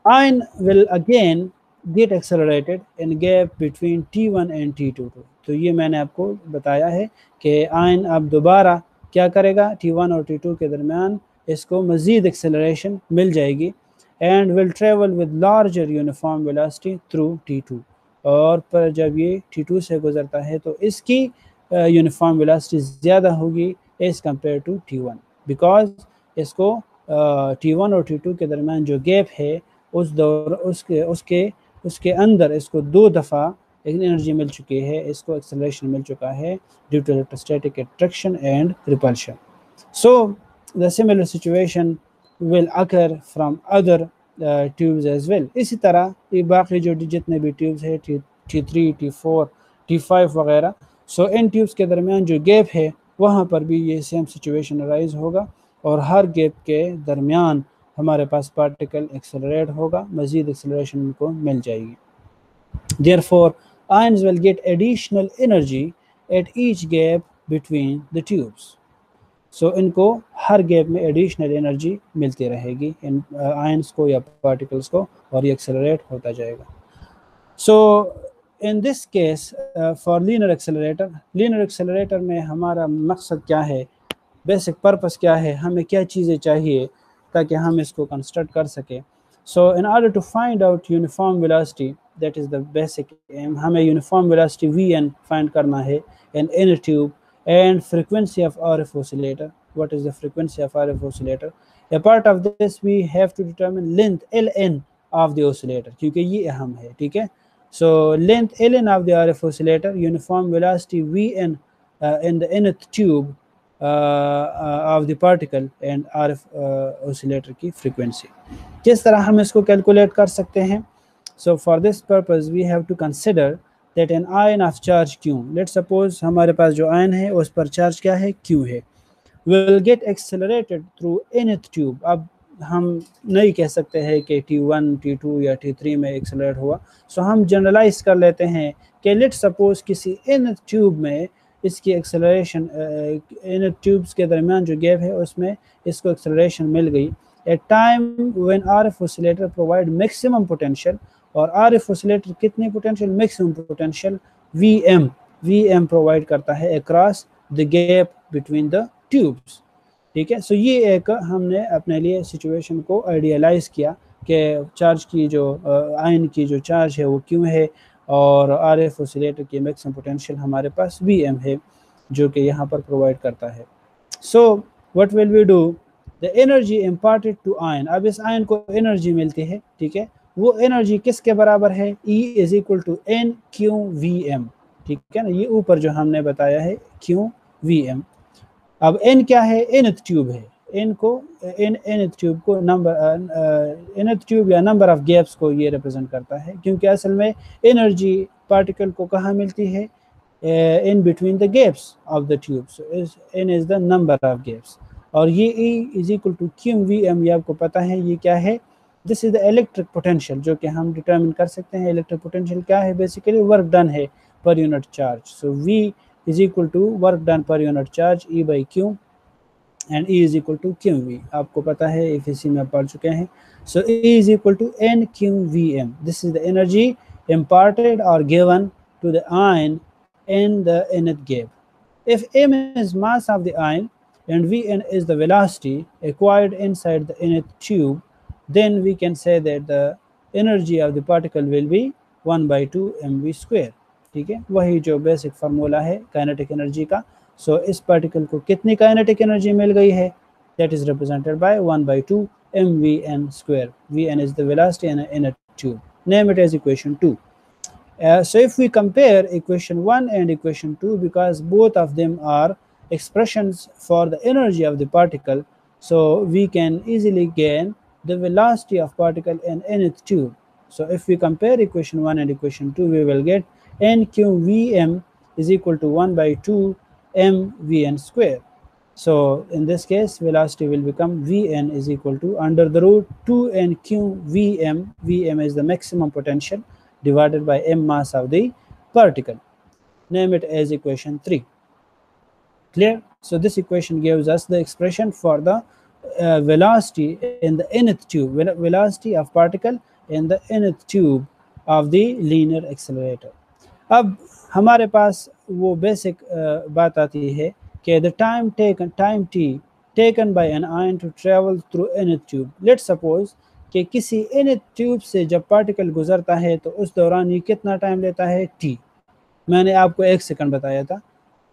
Ion will again get accelerated in gap between T1 and T2। तो ये मैंने आपको बताया है कि आयन अब दोबारा क्या करेगा, T1 और T2 के दरमियान इसको मज़ीद एक्सेलरेशन मिल जाएगी and will travel with larger uniform velocity through T2। और पर जब ये T2 से गुजरता है तो इसकी यूनिफॉर्म वेलोसिटी ज़्यादा होगी as compare to T1, because इसको T1 और T2 के दरमियान जो गैप है उस दौर उसके अंदर इसको 2 दफ़ा एनर्जी मिल चुकी है, इसको एक्सेलरेशन मिल चुका है due to electrostatic attraction and repulsion. So the similar situation will occur from other tubes as well. इसी तरह ये बाकी जो जितने भी ट्यूब्स है T3, T4, T5 वगैरह, सो इन ट्यूब्स के दरमियान जो गैप है वहाँ पर भी ये सेम सिचुएशन अराइज होगा और हर गैप के दरमियान हमारे पास पार्टिकल एक्सेलरेट होगा, मज़ीद एक्सेलरेशन उनको मिल जाएगी। Therefore, ions will get additional energy at each gap between the tubes। सो इनको हर गैप में एडिशनल एनर्जी मिलती रहेगी इन आयंस को या पार्टिकल्स को, और ये एक्सेलरेट होता जाएगा। So in this case for linear accelerator में हमारा मकसद क्या है, बेसिक पर्पस क्या है, हमें क्या चीज़ें चाहिए ताकि हम इसको कंस्ट्रक्ट कर सकें। So in order to find out uniform velocity, that is the basic aim, हमें यूनिफॉर्म वेलोसिटी Vn फाइंड करना है in a tube and frequency of RF oscillator. What is the frequency of RF oscillator? A part of this we have to determine length Ln of the oscillator, क्योंकि ये अहम है, ठीक है। So length Ln of the RF oscillator, uniform velocity Vn in the nth tube of the particle and RF oscillator की frequency। किस तरह हम इसको कैलकुलेट कर सकते हैं? So for this purpose we have to consider that an ion of charge Q, let's suppose हमारे पास जो आयन है उस पर चार्ज क्या है, Q है, will get accelerated through nth tube। अब हम नहीं कह सकते हैं कि T1, T2 या T3 में एक्सेलरेट हुआ, सो हम जनरलाइज कर लेते हैं कि लेट्स सपोज किसी nth ट्यूब में इसकी एक्सेलरेशन, nth ट्यूब्स के दरमियान जो गैप है उसमें इसको एक्सेलरेशन मिल गई at time when RF oscillator provide maximum potential। और RF oscillator कितनी potential, maximum potential Vm provide करता है across the gap between the tubes, ठीक है। सो ये एक हमने अपने लिए सिचुएशन को आइडियलाइज किया कि चार्ज की जो आयन की जो चार्ज है वो क्यों है और RF oscillator की मैक्सिमम पोटेंशियल हमारे पास Vm है जो कि यहाँ पर प्रोवाइड करता है। So what will we do, the energy imparted to ion, अब इस आयन को एनर्जी मिलती है, ठीक है, वो एनर्जी किसके बराबर है, E is equal to n q v m, ठीक है ना, ये ऊपर जो हमने बताया है क्यू वी एम। अब n क्या है, nth ट्यूब है, n को nth ट्यूब को नंबर nth ट्यूब या नंबर ऑफ गैप्स को ये रिप्रेजेंट करता है, क्योंकि असल में एनर्जी पार्टिकल को कहाँ मिलती है, in between the gaps of the tube. So n is the number of gaps और ये E is equal to q v m, ये आपको पता है ये क्या है, this is the electric potential जो कि हम डिटरमिन कर सकते हैं। इलेक्ट्रिक पोटेंशियल क्या है, बेसिकली वर्क डन है per unit charge. So V is equal to work done per unit charge E by Q and E is equal to QV, आपको पता है EFC में पढ़ चुके हैं। So E is equal to NQVM, this is the energy imparted or given to the ion in the nth gap. If M is mass of the ion and Vn is the velocity acquired inside the nth tube, then we can say that the energy of the particle will be 1/2 mv square, ठीक है, वही जो बेसिक फार्मूला है काइनेटिक एनर्जी का। सो इस पार्टिकल को कितनी काइनेटिक एनर्जी मिल गई है, that is represented bye 1/2 mvn square। Vn is the velocity in a tube, name it as equation 2। So if we compare equation 1 and equation 2, because both of them are expressions for the energy of the particle, so we can easily gain the velocity of particle in nth tube। So if we compare equation 1 and equation 2, we will get nqvm is equal to 1 by 2 mvn square. So in this case, velocity will become Vn is equal to under the root 2nq Vm. Vm is the maximum potential divided by m mass of the particle. Name it as equation 3. Clear? So this equation gives us the expression for the velocity in the nth tube, velocity of particle in the nth tube of the linear accelerator. अब हमारे पास वो बेसिक बात आती है कि the time t taken by an ion to travel through nth tube. Let's suppose कि किसी nth ट्यूब से जब पार्टिकल गुजरता है तो उस दौरान ये कितना टाइम लेता है t. मैंने आपको 1 सेकंड बताया था.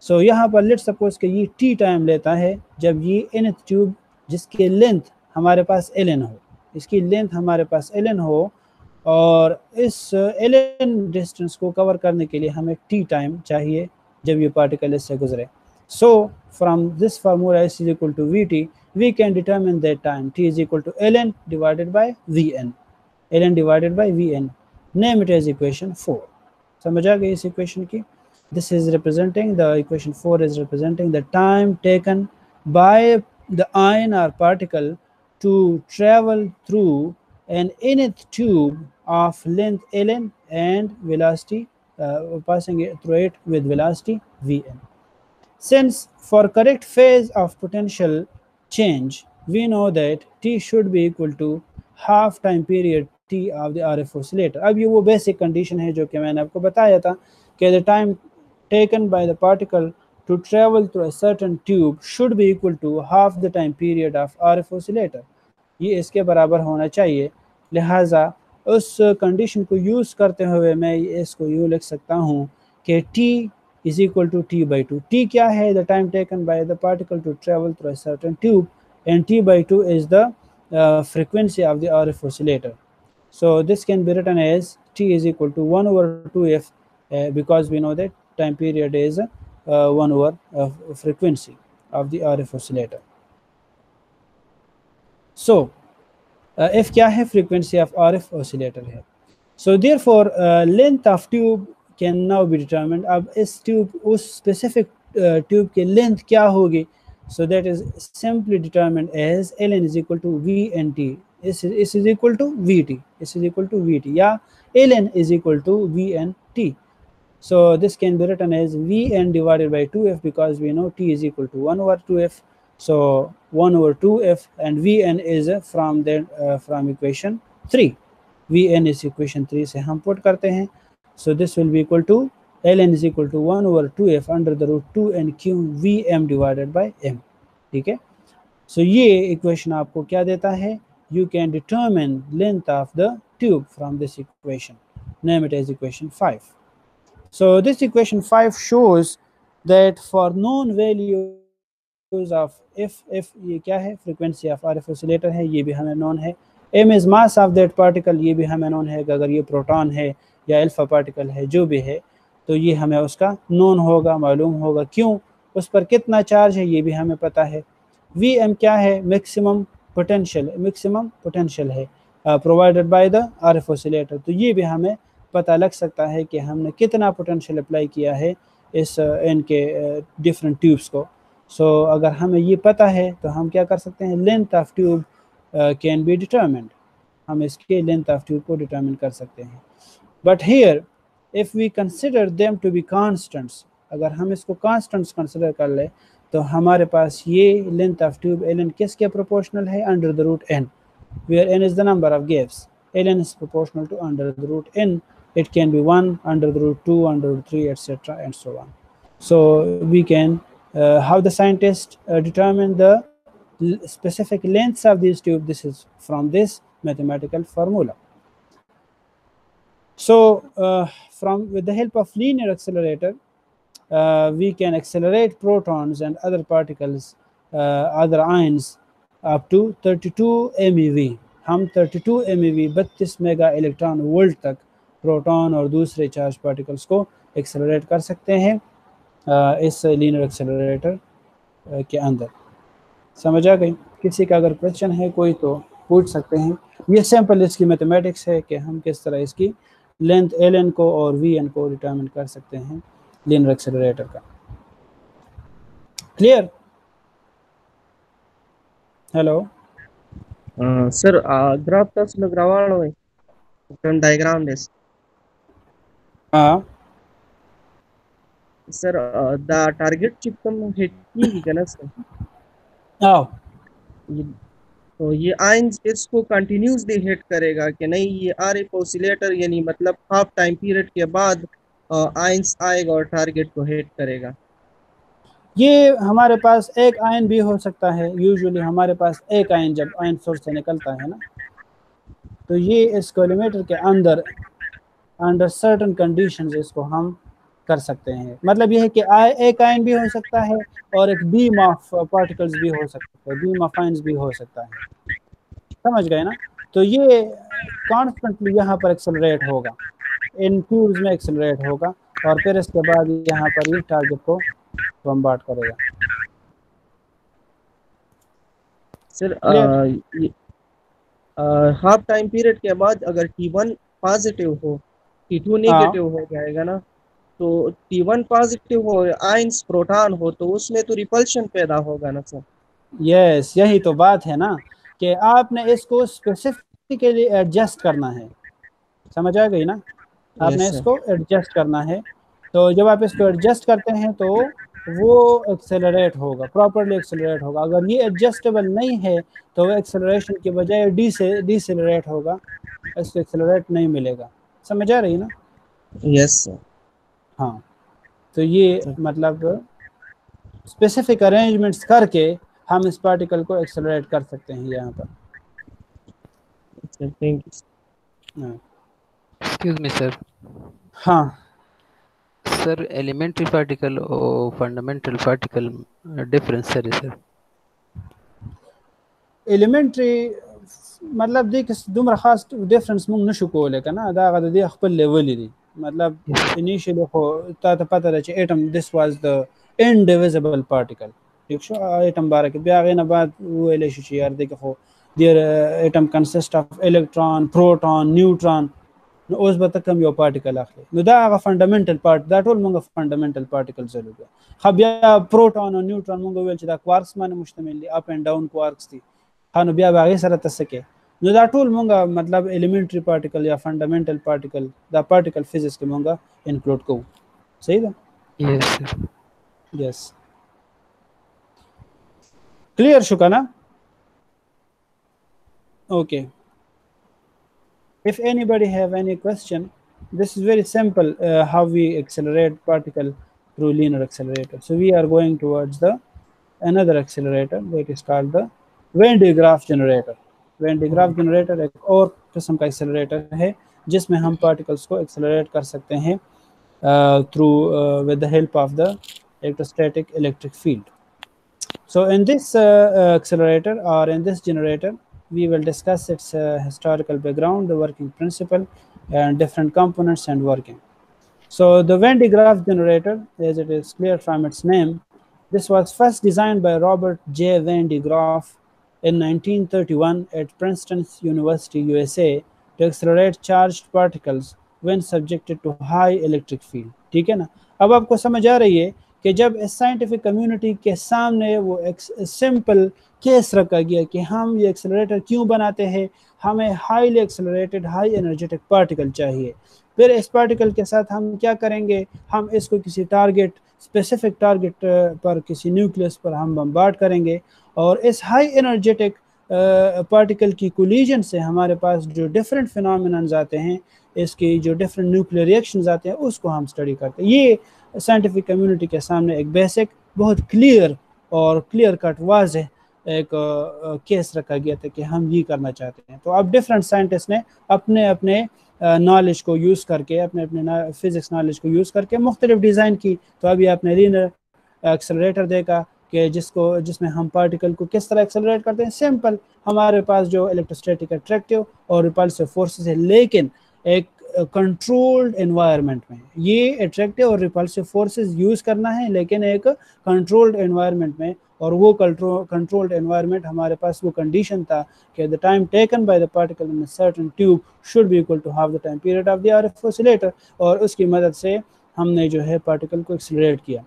सो यहाँ पर लेट्स सपोज कि ये t टाइम लेता है जब ये nth ट्यूब जिसकी लेंथ हमारे पास ln हो, इसकी लेंथ हमारे पास ln हो और इस ln डिस्टेंस को कवर करने के लिए हमें t टाइम चाहिए जब ये पार्टिकल इससे गुजरे. So from this formula s is equal to vt, we can determine that time t is equal to ln divided by vn. ln divided by vn. Name it as equation 4. समझ आ गई इस इक्वेशन की? This is representing, the equation 4 is representing the time taken by the ion or particle to travel through an nth tube of length ln and velocity passing it through it with velocity vn. Since for correct phase of potential change, we know that t should be equal to half time period t of the RF oscillator. अब ये वो basic condition है जो कि मैंने आपको बताया था कि the time taken by the particle to travel through a certain tube should be equal to half the time period of RF oscillator. ये इसके बराबर होना चाहिए. लिहाजा उस कंडीशन को यूज़ करते हुए मैं इसको यूँ लिख सकता हूँ कि t is equal to t by 2. t क्या है? The time taken by the particle to travel through a certain tube, and t by 2 is the frequency of the RF oscillator. So this can be written as t is equal to 1 over 2f because we know that time period is 1 over frequency of the RF oscillator. So f क्या है? Frequency of RF oscillator है. So therefore length of tube can now be determined. अब इस tube उस specific tube की length क्या होगी? So that is simply determined as ln is equal to vnt. S is equal to vt. S is equal to vt. या ln is equal to vnt. So this can be written as Vn divided by 2f because we know t is equal to 1 over 2f. So 1 over 2f and Vn is from equation 3. Vn is equation 3 से हम put करते हैं. So this will be equal to ln is equal to 1 over 2f under the root 2 and q Vm divided by m. ठीक है. So ये equation आपको क्या देता है? You can determine length of the tube from this equation. Name it as equation 5. So this equation 5 shows that for known values of f ये क्या है? Frequency of RF oscillator है, ये भी हमें known है. m is mass of that particle, ये भी हमें known है कि अगर ये प्रोटॉन है या अल्फा पार्टिकल है जो भी है तो ये हमें उसका known होगा, मालूम होगा. क्यों? उस पर कितना चार्ज है ये भी हमें पता है. Vm क्या है? मैक्सिमम पोटेंशियल है provided by the RF oscillator. तो ये भी हमें पता लग सकता है कि हमने कितना पोटेंशियल अप्लाई किया है इस इनके डिफरेंट ट्यूब्स को. सो अगर हमें ये पता है तो हम क्या कर सकते हैं? Length of tube can be determined. हम इसके लेंथ ऑफ ट्यूब को डिटरमिन कर सकते हैं. But here if we consider them to be constants, अगर हम इसको कांस्टेंट्स कंसिडर कर ले तो हमारे पास ये लेंथ ऑफ ट्यूब ln किसके प्रोपोर्शनल है? Under the root n, where n is the number of gaps. ln is proportional to under the root n. It can be 1 under the root 2 under root 3 etc. and so on. So we can how the scientists determine the specific lengths of these tubes. This is from this mathematical formula. So with the help of linear accelerator we can accelerate protons and other particles other ions up to 32 MeV. हम 32 MeV 32 मेगा इलेक्ट्रॉन वोल्ट तक प्रोटॉन और दूसरे चार्ज पार्टिकल्स को एक्सेलरेट कर सकते हैं इस लीनियर एक्सेलरेटर के अंदर. समझ आ गई? किसी का अगर क्वेश्चन है कोई तो पूछ सकते हैं. ये सिंपल इसकी मैथमेटिक्स है कि हम किस तरह इसकी लेंथ एल को और वी एन को डिटरमिन कर सकते हैं लीनियर एक्सेलरेटर का। क्लियर? हेलो सर ग्राफ असल ग्रावाणो फ्रॉम डायग्राम दिस हाँ sir the target chip come hit की ना सर आओ तो ये आइंस इसको कंटिन्यूसली हिट करेगा कि नहीं, ये आरएफ ऑसिलेटर यानी मतलब हाफ टाइम पीरियड के बाद आइंस आएगा और टारगेट को हिट करेगा। ये हमारे पास एक आयन भी हो सकता है, यूजुअली हमारे पास एक आयन जब आयन सोर्स से निकलता है ना, तो ये इस कोलिमेटर के अंदर अंडर सर्टन कंडीशंस इसको हम कर सकते हैं। मतलब ये है कि एक आयन भी हो सकता है और एक बीम ऑफ पार्टिकल्स भी हो सकता है, बीम ऑफ आयंस भी हो सकता है। समझ गए ना? तो ये कॉन्स्टेंटली यहाँ पर एक्सेलरेट होगा, इन ट्यूब्स में एक्सेलरेट होगा और फिर इसके बाद यहाँ पर ये टारगेट को बम्बार्ड करेगा। Sir clear? Half time period के बाद अगर T1 पॉजिटिव हो, T2 हाँ नेगेटिव हो जाएगा ना, तो T1 पॉजिटिव हो, आइंस प्रोटॉन हो, तो उसमें तो रिपल्शन पैदा होगा ना सर। यस, यही तो बात है ना कि आपने इसको स्पेसिफिकली एडजस्ट करना है। समझ आ गई ना? आपने यस सर। इसको एडजस्ट करना है। तो जब आप इसको एडजस्ट करते हैं तो वो एक्सेलरेट होगा, प्रॉपरली एक्सेलरेट होगा। अगर ये एडजस्टेबल नहीं है तो वो एक्सेलरेशन की बजाय डिसेलरेट होगा, इसको एक्सेलरेट नहीं मिलेगा। समझ आ रही ना? Yes sir. हाँ, तो ये मतलब स्पेसिफिक अरेंजमेंट्स करके हम इस पार्टिकल को एक्सेलरेट कर सकते हैं यहाँ पर। Thank you. Excuse me sir. हाँ सर एलिमेंट्री पार्टिकल और फंडामेंटल पार्टिकल डिफरेंस सर है सर। एलिमेंट्री मतलब दी किस दुमर खास डिफरेंस मुंग नशु कोले कना दा गद दी खपल लेवल दी मतलब इनिशियली खो ता पता रहे atom this was the indivisible particle. ठीक शो एटम बारे के ब्यागे ना बाद वो एले शि यार देख खो there atom consist of electron proton neutron उस बतकम यो पार्टिकल आखले नो दा फंडामेंटल पार्ट दैट विल मंग फंडामेंटल पार्टिकल जरूर खबिया प्रोटॉन और न्यूट्रॉन मंग वेल दा क्वार्क्स माने मुश्तमिल अप एंड डाउन क्वार्क्स थी खानो बिया बागे सर तसके नो दा टूल मंगा मतलब एलिमेंट्री पार्टिकल या फंडामेंटल पार्टिकल दा पार्टिकल फिजिक्स के मंगा इंक्लूड को सही था। Yes sir. यस क्लियर शुकाना? Okay if anybody have any question, this is very simple how we accelerate particle through linear accelerator. So we are going towards the another accelerator that is called the Venn digraph generator. Venn digraph generator एक और किस्म का एक्सेलरेटर है जिसमें हम पार्टिकल्स को एक्सेलरेट कर सकते हैं through with the help of the electrostatic electric field. So in this accelerator or in this generator, we will discuss its historical background, the working principle, and different components and working. So the Venn digraph generator, as it is clear from its name, this was first designed by Robert J. Van de Graaff in 1931 at Princeton University, USA, to accelerate charged particles when subjected to high electric field. ठीक है ना? अब आपको समझ आ रही है कि जब इस साइंटिफिक कम्युनिटी के सामने वो एक सिंपल केस रखा गया कि हम ये एक्सेलरेटर क्यों बनाते हैं, हमें highly accelerated high energetic particle चाहिए। फिर इस पार्टिकल के साथ हम क्या करेंगे, हम इसको किसी टारगेट स्पेसिफिक टारगेट पर किसी न्यूक्लियस पर हम बम्बार्ड करेंगे और इस हाई एनर्जेटिक पार्टिकल की कोलिजन से हमारे पास जो डिफरेंट फिनोमेनन्स आते हैं, इसकी जो डिफरेंट न्यूक्लियर रिएक्शंस आते हैं, उसको हम स्टडी करते हैं। ये साइंटिफिक कम्युनिटी के सामने एक बेसिक बहुत क्लियर और क्लियर कट वाज़ेह एक केस रखा गया था कि हम ये करना चाहते हैं। तो अब डिफरेंट साइंटिस्ट ने अपने अपने नॉलेज को यूज़ करके, अपने अपने फिजिक्स नॉलेज को यूज़ करके मुख्तलिफ डिज़ाइन की। तो अभी आपने लीनियर एक्सेलरेटर देखा कि जिसमें हम पार्टिकल को किस तरह एक्सेलरेट करते हैं। सिंपल, हमारे पास जो इलेक्ट्रोस्टैटिक अट्रैक्टिव और रिपल्सिव फोर्सेस है, लेकिन एक कंट्रोल्ड एनवायरनमेंट में ये अट्रैक्टिव और रिपल्सिव फोर्सेस यूज़ करना है, लेकिन एक कंट्रोल्ड एनवायरनमेंट में और वो कंट्रोल्ड एनवायरनमेंट हमारे पास वो कंडीशन था कि the time taken by the particle in certain tube should be equal to half the time period of the RF oscillator, और उसकी मदद से हमने जो है पार्टिकल को एक्सीलरेट किया।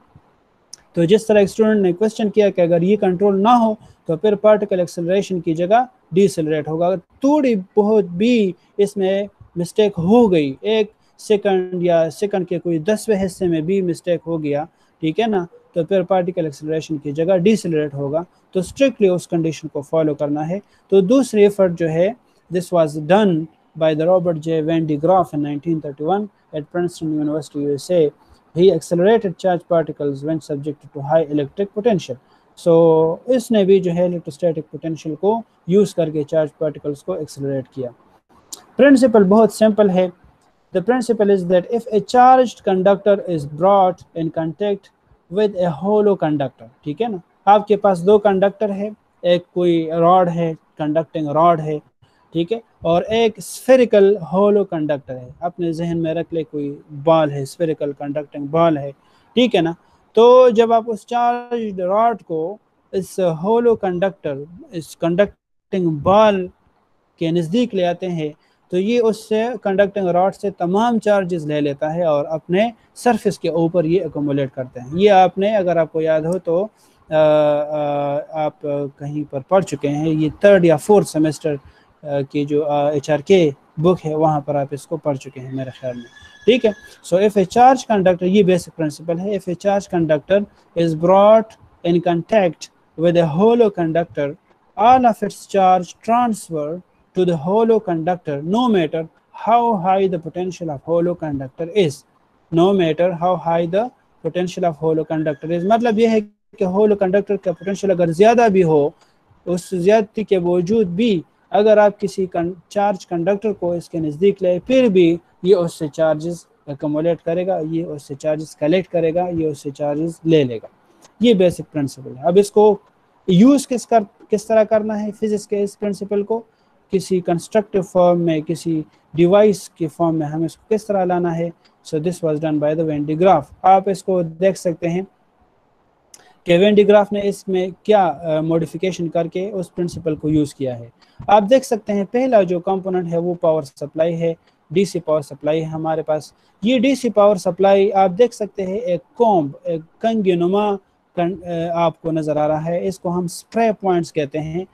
तो जिस तरह स्टूडेंट ने क्वेश्चन किया कि अगर ये कंट्रोल ना हो तो फिर पार्टिकल एक्सेलरेशन की जगह डिसेलरेट होगा। अगर थोड़ी बहुत भी इसमें मिस्टेक हो गई, 1 सेकंड या सेकंड के कोई 10वें हिस्से में भी मिस्टेक हो गया, ठीक है ना, तो फिर पार्टिकल एक्सेलरेशन की जगह डिसेलरेट होगा। तो स्ट्रिक्टली उस कंडीशन को फॉलो करना है। तो दूसरी एफर्ट जो है, this was done by the Robert J. Van de Graaff in 1931 at Princeton University, USA. He accelerated charged particles when subjected to high electric potential. So इसने भी जो है इलेक्ट्रोस्टैटिक पोटेंशियल को यूज करके चार्ज पार्टिकल्स को एक्सेलरेट किया। प्रिंसिपल बहुत सिंपल है। The principle is that if a charged conductor is brought in contact with a hollow conductor, ठीक है ना, आपके पास दो कंडक्टर है, एक कोई रॉड है, कंडक्टिंग रॉड है, ठीक है, और एक स्फेरिकल होलो कंडक्टर है। अपने जहन में रख ले कोई बॉल है, स्फेरिकल कंडक्टिंग बॉल है, ठीक है ना। तो जब आप उस चार्ज रॉड को इस होलो कंडक्टर, इस कंडक्टिंग बॉल के नज़दीक ले आते हैं, तो ये उससे कंडक्टिंग रॉड से तमाम चार्जेस ले लेता है और अपने सरफेस के ऊपर ये एकोमोलेट करते हैं। ये आपने, अगर आपको याद हो तो आप कहीं पर पढ़ चुके हैं, ये 3rd या 4th सेमेस्टर की जो HRK बुक है वहाँ पर आप इसको पढ़ चुके हैं मेरे ख्याल में, ठीक है। So if a charge conductor, ये बेसिक प्रिंसिपल है, if a charge conductor is brought in contact with a hollow conductor, all of its charge transfer to the hollow conductor no matter how high the potential of hollow conductor is, no matter how high the potential of hollow conductor is। मतलब यह है कि होलो कंडक्टर का पोटेंशियल अगर ज़्यादा भी हो, उस ज़्यादती के बावजूद भी अगर आप किसी चार्ज कंडक्टर को इसके नज़दीक ले, फिर भी ये उससे चार्जेस एकमुलेट करेगा, ये उससे चार्जेस कलेक्ट करेगा, ये उससे चार्जेस ले लेगा। ये बेसिक प्रिंसिपल है। अब इसको यूज़ किस तरह करना है फिजिक्स के इस प्रिंसिपल को, किसी कंस्ट्रक्टिव फॉर्म में, किसी डिवाइस के फॉर्म में हमें इसको किस तरह लाना है। So this was done by the Van de Graaff. आप इसको देख सकते हैं कि वैन डी ग्राफ ने इसमें क्या मॉडिफिकेशन करके उस प्रिंसिपल को यूज़ किया है। आप देख सकते हैं पहला जो कंपोनेंट है वो पावर सप्लाई है, डीसी पावर सप्लाई है हमारे पास। ये डीसी पावर सप्लाई आप देख सकते हैं एक कॉम्ब, एक कंगीनुमा आपको नज़र आ रहा है, इसको हम स्प्रे पॉइंट्स कहते हैं।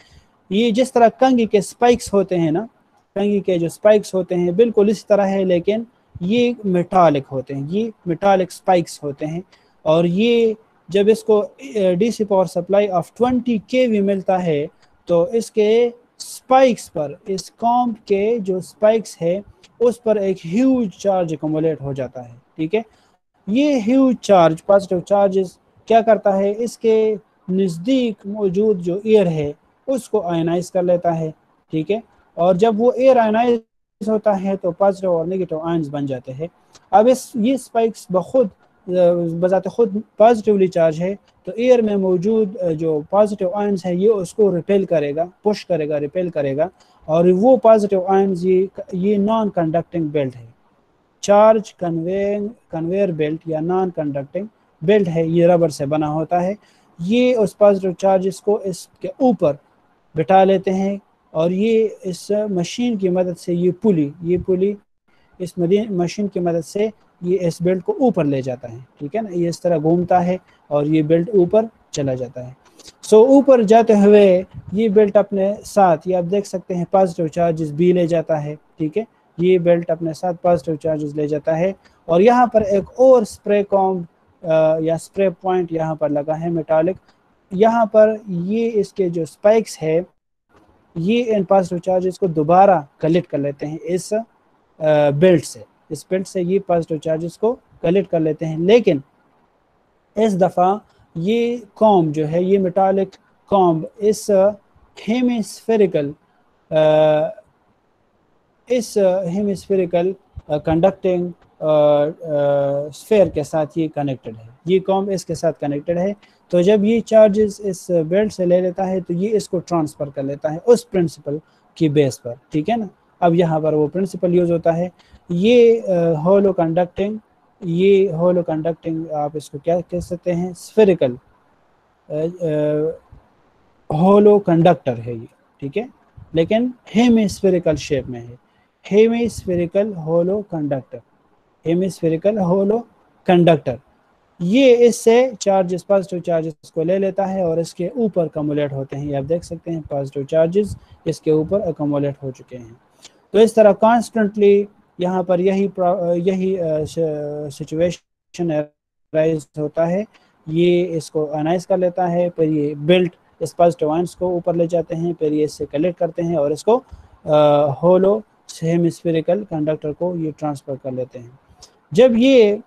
ये जिस तरह कंगी के स्पाइक्स होते हैं ना, कंगी के जो स्पाइक्स होते हैं बिल्कुल इस तरह है, लेकिन ये मेटालिक होते हैं, ये मेटालिक स्पाइक्स होते हैं। और ये जब इसको DC power supply of 20 kV मिलता है तो इसके स्पाइक्स पर, इस कॉम्ब के जो स्पाइक्स है उस पर एक ह्यूज चार्ज एक्युमुलेट हो जाता है, ठीक है। ये ह्यूज चार्ज, पॉजिटिव चार्जेस क्या करता है, इसके नज़दीक मौजूद जो एयर है उसको आयनाइज कर लेता है, ठीक है। और जब वो एयर आयनाइज होता है तो पॉजिटिव और नेगेटिव आयंस बन जाते हैं। अब ये स्पाइक्स बजाते खुद पॉजिटिवली चार्ज है, तो एयर में मौजूद जो पॉजिटिव आयंस है ये उसको रिपेल करेगा, पुश करेगा, रिपेल करेगा। और वो पॉजिटिव आयंस ये नॉन कंडक्टिंग बेल्ट है, चार्ज कन्वेयर बेल्ट या नॉन कंडक्टिंग बेल्ट है, ये रबर से बना होता है। ये उस पॉजिटिव चार्जेस को इसके ऊपर बिठा लेते हैं और ये इस मशीन की मदद से, ये पुली इस मशीन की मदद से ये इस बेल्ट को ऊपर ले जाता है, ठीक है ना। ये इस तरह घूमता है और ये बेल्ट ऊपर चला जाता है। सो ऊपर जाते हुए ये बेल्ट अपने साथ, ये आप देख सकते हैं पॉजिटिव चार्जेस भी ले जाता है, ठीक है। ये बेल्ट अपने साथ पॉजिटिव चार्जेस ले जाता है। और यहाँ पर एक और स्प्रे कॉम्ब या स्प्रे पॉइंट यहाँ पर लगा है मेटालिक। यहाँ पर ये इसके जो स्पाइक्स है ये इन पॉजिटिव चार्जेस को दोबारा कलेक्ट कर लेते हैं इस बेल्ट से, इस बेल्ट से ये पॉजिटिव चार्जेस को कलेक्ट कर लेते हैं। लेकिन इस दफ़ा ये कॉम्ब जो है, ये मेटालिक कॉम्ब इस हेमिस्फेरिकल कंडक्टिंग स्फेयर के साथ ये कनेक्टेड है, ये कॉम्ब इसके साथ कनेक्टेड है। तो जब ये चार्जेस इस बेल्ट से ले लेता है तो ये इसको ट्रांसफ़र कर लेता है उस प्रिंसिपल की बेस पर, ठीक है ना। अब यहाँ पर वो प्रिंसिपल यूज़ होता है, ये होलो कंडक्टिंग आप इसको क्या कह सकते हैं, स्फेरिकल होलो कंडक्टर है ये, ठीक है, लेकिन हेमिस्फेरिकल शेप में है, हेमिस्फेरिकल होलो कंडक्टर, हेमिस्फेरिकल होलो कंडक्टर। ये इससे चार्जेस, पॉजिटिव चार्जेस को ले लेता है और इसके ऊपर अकोमोलेट होते हैं। ये आप देख सकते हैं पॉजिटिव चार्जेस इसके ऊपर अकोमोलेट हो चुके हैं। तो इस तरह कॉन्स्टेंटली यहाँ पर यही सिचुएशन राइज होता है। ये इसको अनाइज कर लेता है, फिर ये बिल्ट इस पॉजिटिव आयंस को ऊपर ले जाते हैं, फिर ये इससे कलेक्ट करते हैं और इसको होलो हेमिस्फेरिकल कंडक्टर को ये ट्रांसफर कर लेते हैं। जब ये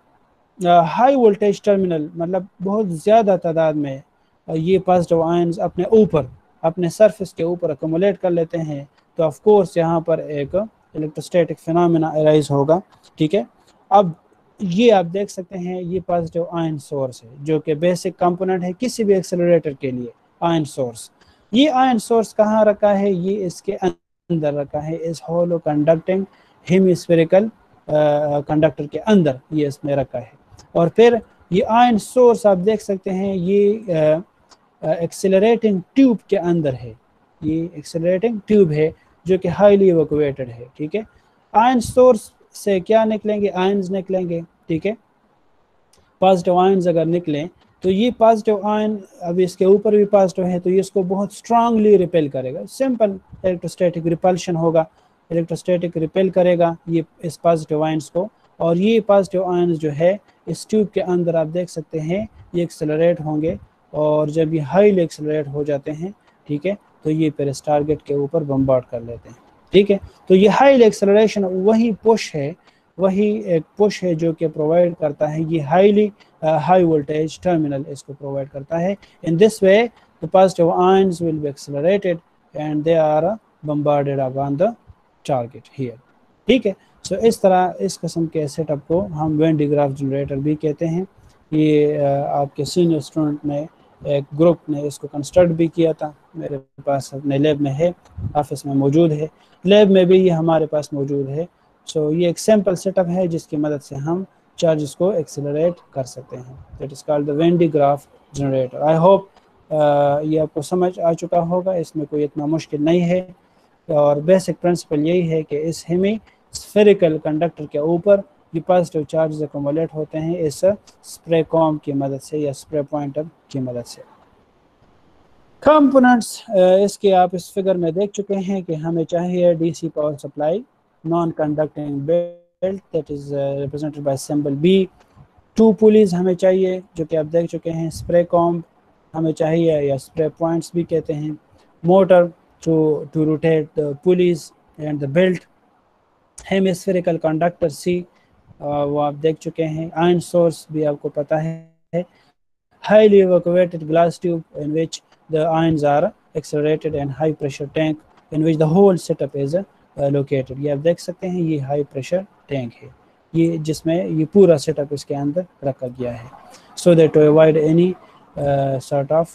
हाई वोल्टेज टर्मिनल, मतलब बहुत ज़्यादा तादाद में ये पॉजिटिव आयंस अपने ऊपर, अपने सरफेस के ऊपर अकोमोलेट कर लेते हैं, तो ऑफ कोर्स यहाँ पर एक इलेक्ट्रोस्टैटिक फिनोमेना अराइज होगा, ठीक है। अब ये आप देख सकते हैं ये पॉजिटिव आयन सोर्स है जो कि बेसिक कंपोनेंट है किसी भी एक्सेलरेटर के लिए, आयन सोर्स। ये आयन सोर्स कहाँ रखा है? ये इसके अंदर रखा है, इस होलो कंडक्टिंग हेमिस्फेरिकल कंडक्टर के अंदर ये इसमें रखा है। और फिर ये आयन सोर्स आप देख सकते हैं ये एक्सेलरेटिंग ट्यूब के अंदर है, ये एक्सेलरेटिंग ट्यूब है जो कि हाईली इवैक्यूएटेड है, ठीक है। आयन सोर्स से क्या निकलेंगे? आयंस निकलेंगे, ठीक है। पॉजिटिव आयंस अगर निकलें तो ये पॉजिटिव आयन, अब इसके ऊपर भी पॉजिटिव है तो ये इसको बहुत स्ट्रांगली रिपेल करेगा, सिंपल इलेक्ट्रोस्टैटिक रिपल्शन होगा, इलेक्ट्रोस्टैटिक रिपेल करेगा ये इस पॉजिटिव आयंस को। और ये पॉजिटिव आयंस जो है इस ट्यूब के अंदर आप देख सकते हैं ये एक्सेलरेट होंगे, और जब ये हाईली एक्सेलरेट हो जाते हैं, ठीक है, तो ये फिर इस टारगेट के ऊपर बम्बार्ड कर लेते हैं, ठीक है। तो ये हाईली एक्सेलरेशन वही पुश है, वही एक पुश है जो कि प्रोवाइड करता है ये हाईली हाई वोल्टेज टर्मिनल, इसको प्रोवाइड करता है। In this way the positive ions will be accelerated and they are bombarded upon the target here, ठीक है। सो इस तरह इस किस्म के सेटअप को हम वेन डिग्राफ जनरेटर भी कहते हैं। ये आपके सीनियर स्टूडेंट ने एक ग्रुप ने इसको कंस्ट्रक्ट भी किया था, मेरे पास अपने लैब में है, ऑफिस में मौजूद है, लैब में भी ये हमारे पास मौजूद है। सो ये एक सिंपल सेटअप है जिसकी मदद से हम चार्जेस को एक्सेलरेट कर सकते हैं, that is called the when digraph generator. I hope ये आपको समझ आ चुका होगा, इसमें कोई इतना मुश्किल नहीं है, और बेसिक प्रिंसिपल यही है कि इस हेमिस्फेरिकल कंडक्टर के ऊपर ये पॉजिटिव चार्जेस अकोमोलेट होते हैं इस स्प्रे कॉम की मदद से या स्प्रे पॉइंटर की मदद से। कंपोनेंट्स इसके आप इस फिगर में देख चुके हैं कि हमें चाहिए DC power supply, non conducting belt that is represented by symbol B, 2 pulleys हमें चाहिए जो कि आप देख चुके हैं, स्प्रे कॉम हमें चाहिए या स्प्रे पॉइंट्स भी कहते हैं, motor to rotate the pulleys and the belt, hemispherical conductor C वो आप देख चुके हैं, आयन सोर्स भी आपको पता है, highly evacuated glass tube in which the ions are accelerated and high pressure tank in which the whole setup is located। ये आप देख सकते हैं ये हाई प्रेशर टैंक है, ये जिसमें ये पूरा सेटअप इसके अंदर रखा गया है, so that to avoid any sort of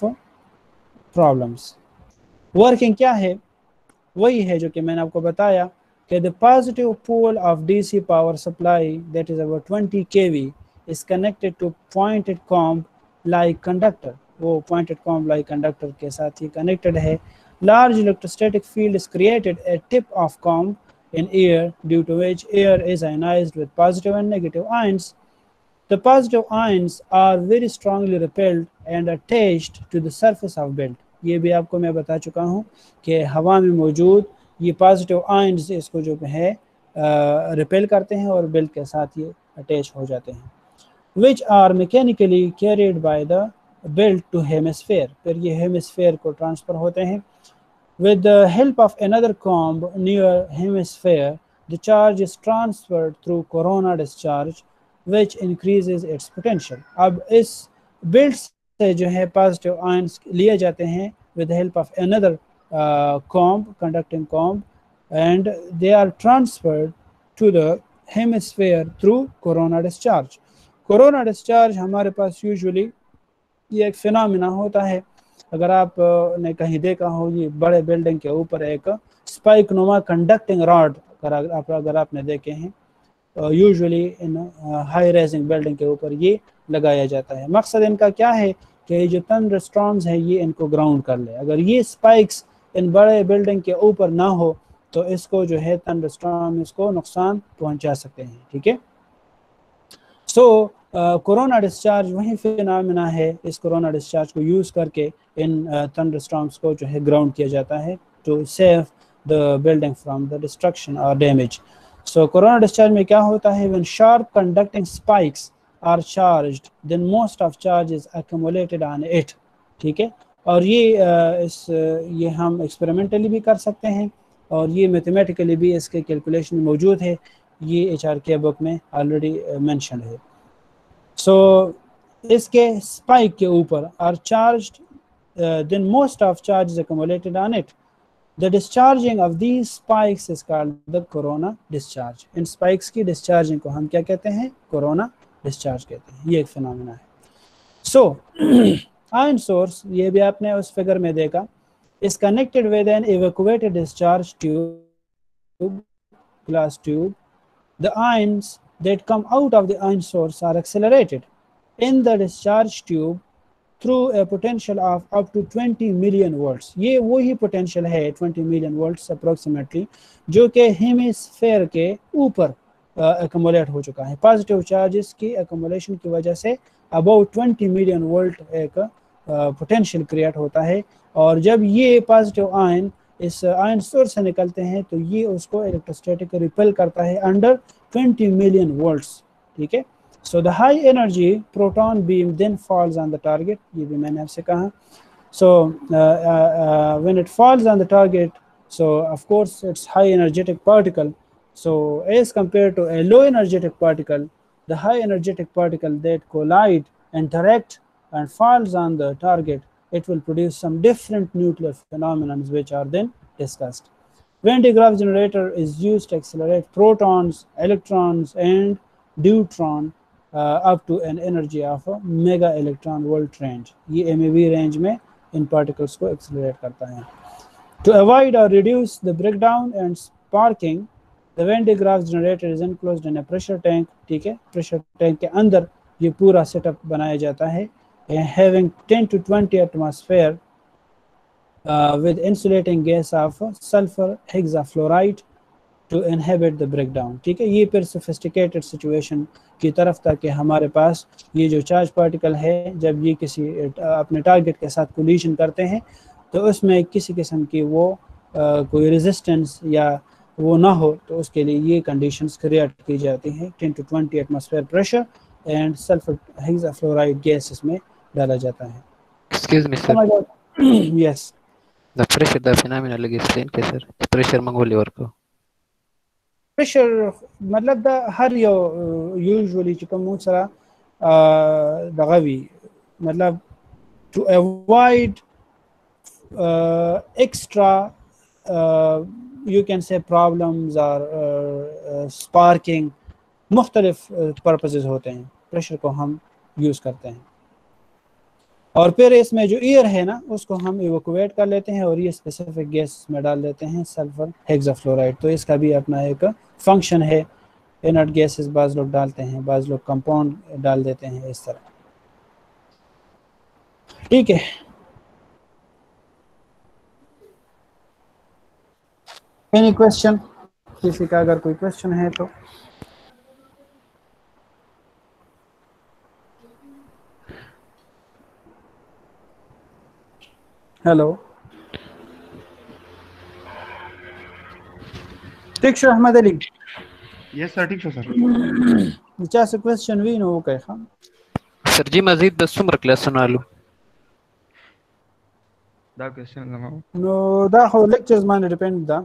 problems। Working क्या है? वही है जो कि मैंने आपको बताया कि the positive pole of DC power supply that is about 20 kV is connected to pointed comb like conductor, वो pointed comb like conductor के साथ ही connected है। Large electrostatic field is created at tip of comb in air due to which air is ionized with positive and negative ions। The positive ions are very strongly repelled and attached to the surface of belt। ये भी आपको मैं बता चुका हूँ कि हवा में मौजूद ये पॉजिटिव आयंस इसको जो है रिपेल करते हैं और बेल्ट के साथ ये अटैच हो जाते हैं, which are mechanically carried by the belt to hemisphere। फिर ये हेमिस्फेयर को ट्रांसफर होते हैं। With the help of another comb near hemisphere, the charge is transferred through corona discharge, which increases its potential। अब इस बेल्ट से जो है पॉजिटिव आयंस लिए जाते हैं with the help of another comb, conducting comb, and they are transferred to the hemisphere through corona discharge। Corona discharge हमारे पास यूजुअली ये एक फिनोमेना होता है, अगर आप ने कहीं देखा हो ये बड़े बिल्डिंग के ऊपर एक स्पाइक नुमा कंडक्टिंग रॉड अगर आपने देखे हैं, usually in high rising building के ऊपर ये लगाया जाता है। मकसद इनका क्या है कि जो थंडरस्टॉर्म्स है ये इनको ग्राउंड कर ले। अगर ये स्पाइक्स इन बड़े बिल्डिंग के ऊपर ना हो तो इसको जो है थंडरस्टॉर्म इसको नुकसान पहुंचा सकते हैं। ठीक है, सो कोरोना डिस्चार्ज वही फिनोमेना है, इस कोरोना डिस्चार्ज को यूज़ करके इन थंडरस्टॉर्म्स को जो है ग्राउंड किया जाता है to save the building from the destruction और डैमेज। सो कोरोना डिस्चार्ज में क्या होता है, when sharp conducting spikes are charged then most of charge is accumulated on it. ठीक है, और ये हम एक्सपेरिमेंटली भी कर सकते हैं और ये मैथमेटिकली भी इसके कैलकुलेशन मौजूद है, ये HRK बुक में ऑलरेडी मेंशन है। सो इसके स्पाइक के ऊपर are charged then most of charge is accumulated on it. The discharging of these spikes is called the corona discharge. इन स्पाइक्स की डिस्चार्जिंग को हम क्या कहते हैं, कोरोना डिस्चार्ज कहते हैं। ये एक फिनोमेना है। सो आयन सोर्स, ये भी आपने उस फिगर में देखा, is connected with an evacuated discharge tube, glass tube. The ions that come out of the ion source are accelerated in the discharge tube through a potential of up to 20 million volts. ये वही potential है 20 million volts approximately जो कि हेमिस्फेयर के ऊपर accumulate हो चुका है। पॉजिटिव चार्जेस की accumulation की वजह से about 20 million volt एक पोटेंशियल क्रिएट होता है, और जब ये पॉजिटिव आयन इस आयन सोर्स से निकलते हैं तो ये उसको इलेक्ट्रोस्टैटिक रिपेल करता है अंडर 20 मिलियन वोल्ट्स। ठीक है, so the high energy proton beam then falls on the target, ये भी मैंने आपसे कहा। So when it falls on the target, so of course it's high energetic particle, so as compared to a low energetic particle, the high energetic particle that collide, interact and falls on the target, it will produce some different nuclear phenomena which are then discussed. Van de Graaff generator is used to accelerate protons, electrons and deuteron up to an energy of a mega electron volt range. ये MeV range में इन particles को accelerate करता है। To avoid or reduce the breakdown and sparking, the Van de Graaff generator is enclosed in a pressure tank. ठीक है, pressure tank के अंदर ये पूरा सेटअप बनाया जाता है, having 10 to 20 atmosphere with insulating gas of sulfur hexafluoride to inhibit the breakdown. ठीक है, ये फिर sophisticated situation की तरफ था कि हमारे पास ये जो चार्ज पार्टिकल है जब ये किसी अपने टारगेट के साथ कोलिजन करते हैं तो उसमें किसी किस्म की वो कोई रेजिस्टेंस या वो ना हो, तो उसके लिए ये कंडीशंस क्रिएट की जाती हैं। 10 to 20 atmosphere pressure and sulphur hexafluoride gas इसमें डाला जाता है। Excuse me, sir. Yes. The pressure, the phenomena lagi explain के sir. Pressure मंगोली और को. Pressure मतलब द हर यो यूजुअली चिकन मूसरा दगावी मतलब to avoid extra you can say problems or sparking, मुख्तलिफ पर्पसेस होते हैं, प्रेशर को हम यूज़ करते हैं। और फिर इसमें जो एयर है ना उसको हम इवैक्यूएट कर लेते हैं और ये स्पेसिफिक गैस में डाल देते हैं सल्फर हेक्साफ्लोराइड। तो इसका भी अपना एक फंक्शन है। इनर्ट गैसेस बाज़ लोग डालते हैं, बाज़ लोग कंपाउंड डाल देते हैं, इस तरह। ठीक है, एनी क्वेश्चन, किसी का अगर कोई क्वेश्चन है तो। हेलो, ठीक शो अहमद अली। यस सर, ठीक शो सर। क्या से क्वेश्चन वी नो कह खान सर जी मजीद 10 उम्र क्लास सुना लो दा क्वेश्चन जमा नो दा हो लेक्चर्स मान डिपेंड दा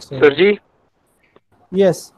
सर जी यस